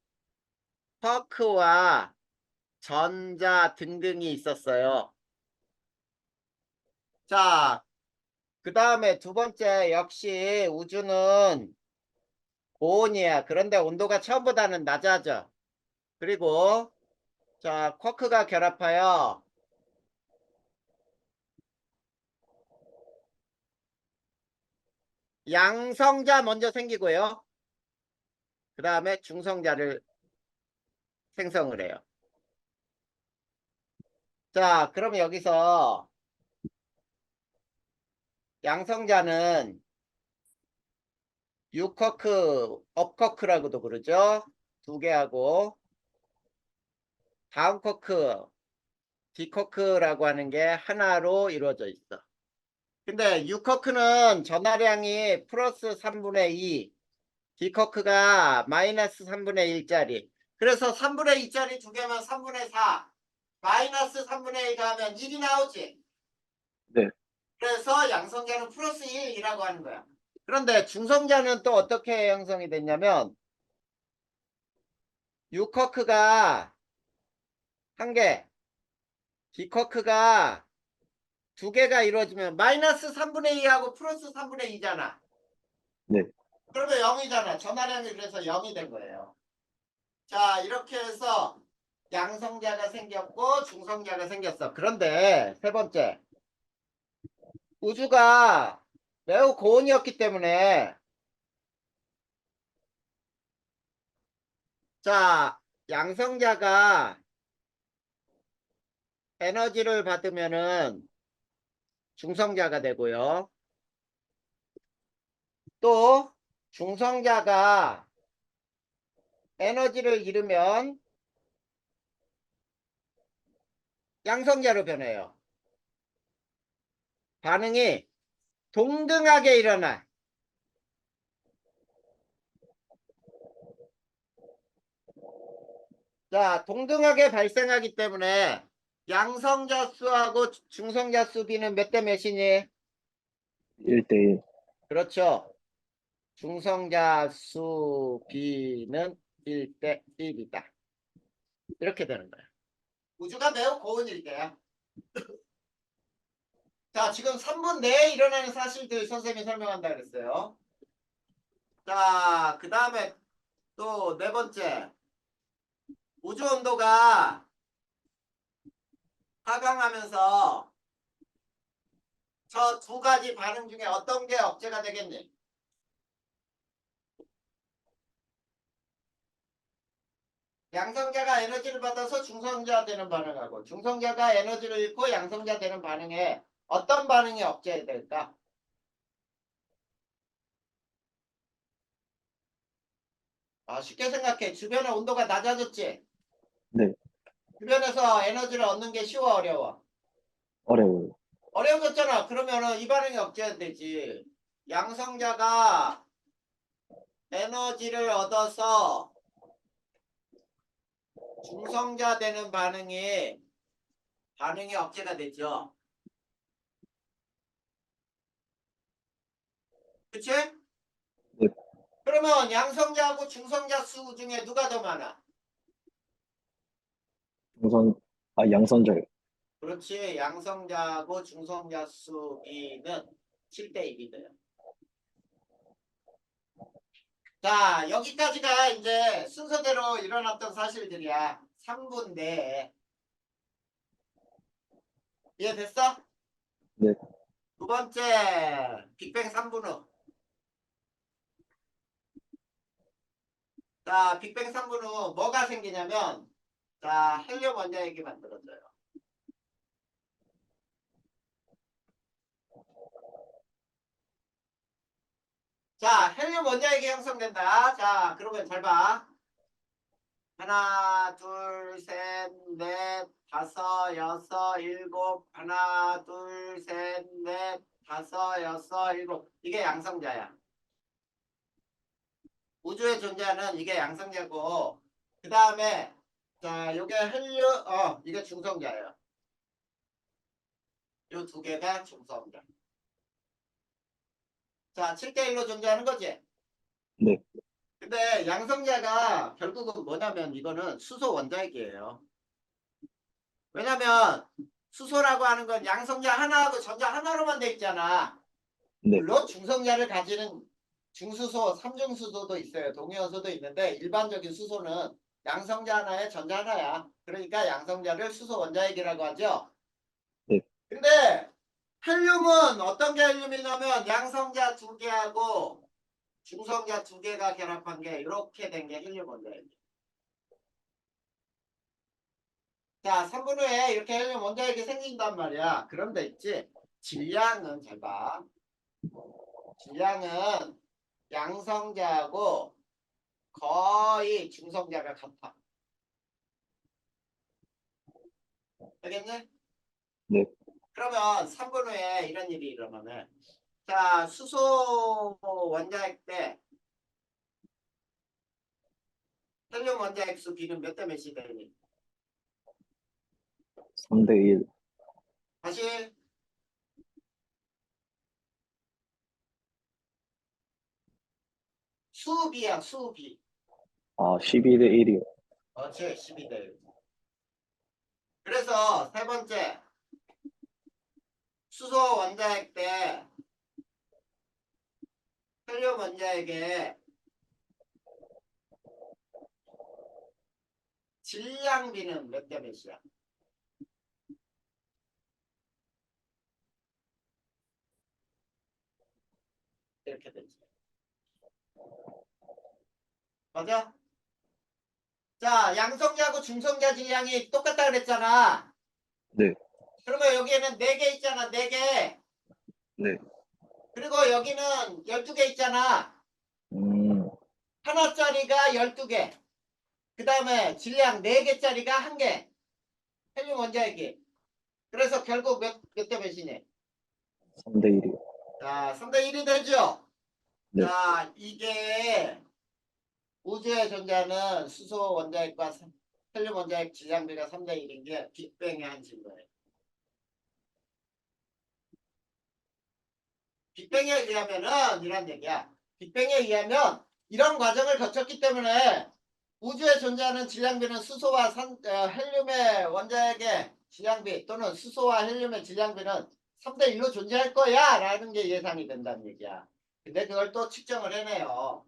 쿼크와 전자 등등이 있었어요. 자, 그 다음에 두 번째 역시 우주는 고온이야. 그런데 온도가 처음보다는 낮아져. 그리고 자, 쿼크가 결합하여 양성자 먼저 생기고요. 그 다음에 중성자를 생성을 해요. 자, 그럼 여기서 양성자는 유쿼크, 업쿼크라고도 그러죠. 2개하고 다운 쿼크, 디쿼크라고 하는 게 하나로 이루어져 있어. 근데 유쿼크는 전하량이 플러스 3분의 2, 디쿼크가 마이너스 3분의 1짜리. 그래서 3분의 2짜리 2개면 3분의 4, 마이너스 3분의 1 가면 1이 나오지. 네. 그래서 양성자는 플러스 1이라고 하는 거야. 그런데 중성자는 또 어떻게 형성이 됐냐면 유쿼크가 1개, 디쿼크가 2개가 이루어지면 마이너스 3분의 2하고 플러스 3분의 2잖아. 네. 그러면 0이잖아. 전하량이 그래서 0이 된 거예요. 자, 이렇게 해서 양성자가 생겼고 중성자가 생겼어. 그런데 세 번째, 우주가 매우 고온이었기 때문에 자, 양성자가 에너지를 받으면은 중성자가 되고요. 또 중성자가 에너지를 잃으면 양성자로 변해요. 반응이 동등하게 일어나. 자, 동등하게 발생하기 때문에 양성자 수하고 중성자 수 비는 몇 대 몇이니? 1대1. 그렇죠. 중성자 수 비는 1대 1이다. 이렇게 되는 거야. 우주가 매우 고온일 때야. 자, 지금 3분 내에 일어나는 사실들 선생님이 설명한다 그랬어요. 자, 그 다음에 또 네 번째. 우주 온도가 하강하면서 저 두 가지 반응 중에 어떤 게 억제가 되겠니? 양성자가 에너지를 받아서 중성자 되는 반응하고 중성자가 에너지를 잃고 양성자 되는 반응에 어떤 반응이 억제될까? 쉽게 생각해. 주변의 온도가 낮아졌지? 네. 주변에서 에너지를 얻는 게 쉬워, 어려워? 어려워요. 어려워졌잖아. 그러면은 이 반응이 억제되지. 양성자가 에너지를 얻어서 중성자 되는 반응이 억제가 되죠. 그치? 네. 그러면 양성자하고 중성자 수 중에 누가 더 많아? 우선, 양선절. 그렇지. 양성자하고 중성자 수 비는 7대 1이 돼요. 자, 여기까지가 이제 순서대로 일어났던 사실들이야. 3분 내에. 이해됐어? 네. 두 번째, 빅뱅 3분 후. 자, 빅뱅 3분 후 뭐가 생기냐면, 자, 헬륨 원자핵이 만들어져요. 자, 헬륨 원자핵이 형성된다. 자, 그러면 잘 봐. 하나, 둘, 셋, 넷, 다섯, 여섯, 일곱. 하나, 둘, 셋, 넷, 다섯, 여섯, 일곱. 이게 양성자야. 우주에 존재하는 이게 양성자고, 그 다음에, 자, 요게 이게 중성자예요. 요 두 개가 중성자. 자, 7대1로 존재하는 거지. 네. 근데 양성자가 결국은 뭐냐면 이거는 수소 원자핵이에요. 왜냐면 수소라고 하는 건 양성자 하나하고 전자 하나로만 돼 있잖아. 네. 물론 중성자를 가지는 중수소, 삼중수소도 있어요. 동위원소도 있는데 일반적인 수소는 양성자 하나에 전자 하나야. 그러니까 양성자를 수소 원자핵이라고 하죠. 네. 근데 헬륨은 어떤 게 헬륨이냐면 양성자 두 개하고 중성자 두 개가 결합한 게 이렇게 된 게 헬륨 원자핵이에요. 자, 3분 후에 이렇게 헬륨 원자핵이 생긴단 말이야. 그런데 있지. 질량은 잘 봐. 질량은 양성자하고 거의 중성자가 같아. 알겠네? 네. 그러면 3분 후에 이런 일이 일어나면 자, 수소 원자핵 때 헬륨 원자핵 수 비는 몇 대 몇이 되니? 3대1. 다시 수비야, 수비. 12대1이요. 그렇지, 12대 1. 그래서 세 번째, 수소 원자핵 때 헬륨 원자핵의 질량비는 몇 대 몇이야? 이렇게 되지. 맞아? 자, 양성자하고 중성자 질량이 똑같다 그랬잖아. 네. 그러면 여기에는 4개 있잖아, 4개. 네. 그리고 여기는 12개 있잖아. 음, 하나짜리가 12개. 그 다음에 질량 4개짜리가 1개. 헬륨 원자핵이. 그래서 결국 몇 대 몇이니? 3대 1이요. 자, 3대 1이 되죠? 네. 자, 이게 우주에 존재하는 수소 원자핵과 헬륨 원자핵 질량비가 3대 1인 게 빅뱅의 한 증거예요. 빅뱅에 의하면은 이란 얘기야. 빅뱅에 의하면 이런 과정을 거쳤기 때문에 우주에 존재하는 질량비는 수소와 헬륨의 원자핵의 질량비 또는 수소와 헬륨의 질량비는 3대 1로 존재할 거야 라는 게 예상이 된다는 얘기야. 근데 그걸 또 측정을 해내요.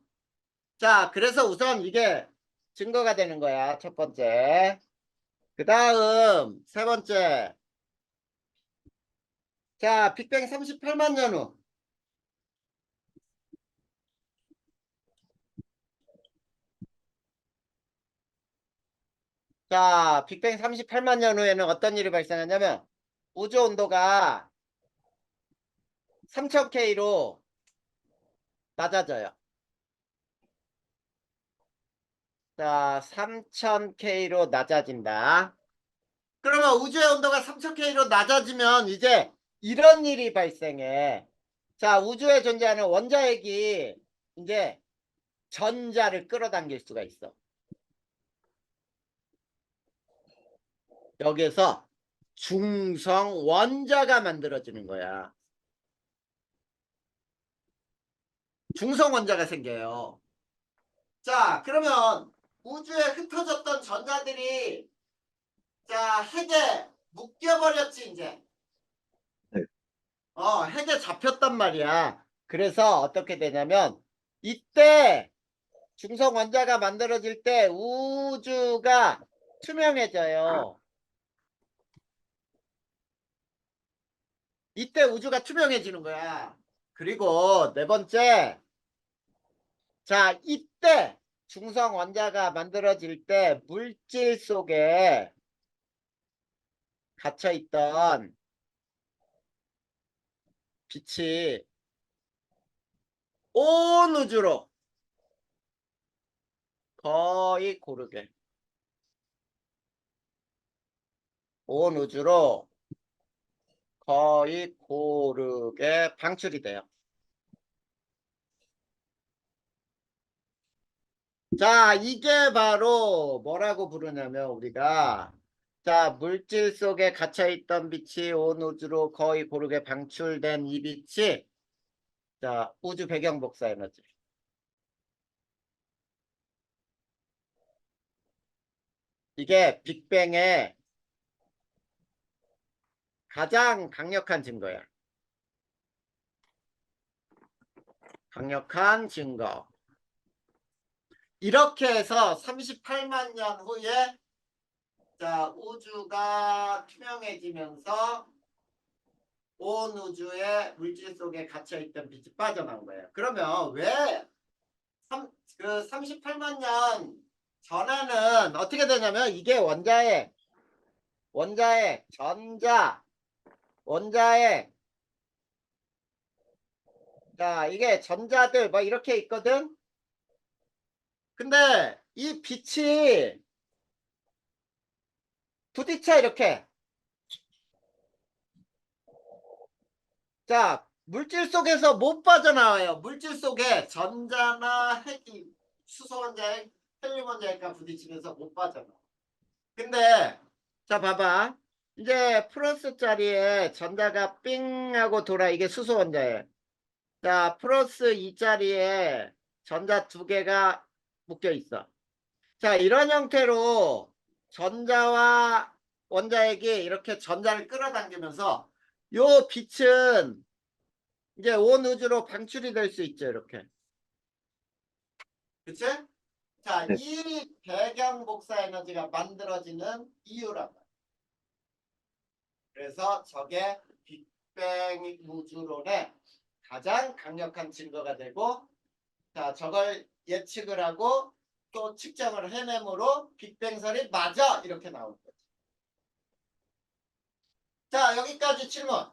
자, 그래서 우선 이게 증거가 되는 거야. 첫 번째. 그 다음 세 번째. 자, 빅뱅 38만 년 후. 자, 빅뱅 38만 년 후에는 어떤 일이 발생하냐면 우주 온도가 3000K로 낮아져요. 자, 3000K로 낮아진다. 그러면 우주의 온도가 3000K로 낮아지면 이제 이런 일이 발생해. 자, 우주에 존재하는 원자핵이 이제 전자를 끌어당길 수가 있어. 여기에서 중성 원자가 만들어지는 거야. 중성 원자가 생겨요. 자, 그러면 우주에 흩어졌던 전자들이 자, 핵에 묶여버렸지, 이제. 네. 핵에 잡혔단 말이야. 그래서 어떻게 되냐면 이때 중성 원자가 만들어질 때 우주가 투명해져요. 이때 우주가 투명해지는 거야. 그리고 네 번째, 자, 이때 중성 원자가 만들어질 때 물질 속에 갇혀있던 빛이 온 우주로 거의 고르게 온 우주로 거의 고르게 방출이 돼요. 자, 이게 바로 뭐라고 부르냐면 우리가 자, 물질 속에 갇혀있던 빛이 온 우주로 거의 고르게 방출된 이 빛이 자, 우주 배경 복사 에너지. 이게 빅뱅의 가장 강력한 증거야. 강력한 증거. 이렇게 해서 38만 년 후에 자, 우주가 투명해지면서 온 우주의 물질 속에 갇혀있던 빛이 빠져나온 거예요. 그러면 왜 그 38만 년 전에는 어떻게 되냐면 이게 원자의 전자, 원자의 자, 이게 전자들 뭐 이렇게 있거든. 근데 이 빛이 부딪혀 이렇게. 자, 물질 속에서 못 빠져나와요. 물질 속에 전자나 핵이 수소 원자핵, 헬륨 원자핵과 부딪히면서 못 빠져나와. 근데 자 봐봐. 이제 플러스 자리에 전자가 삥 하고 돌아. 이게 수소 원자핵. 자, 플러스 2자리에 전자 2개가 묶여 있어. 자, 이런 형태로 전자와 원자핵이 이렇게 전자를 끌어당기면서 요 빛은 이제 온 우주로 방출이 될 수 있죠, 이렇게. 그치? 자, 네. 이 배경 복사 에너지가 만들어지는 이유란 말이야. 그래서 저게 빅뱅 우주론의 가장 강력한 증거가 되고, 자, 저걸 예측을 하고 또 측정을 해내므로 빅뱅설이 맞아 이렇게 나오는 거지. 자, 여기까지 질문.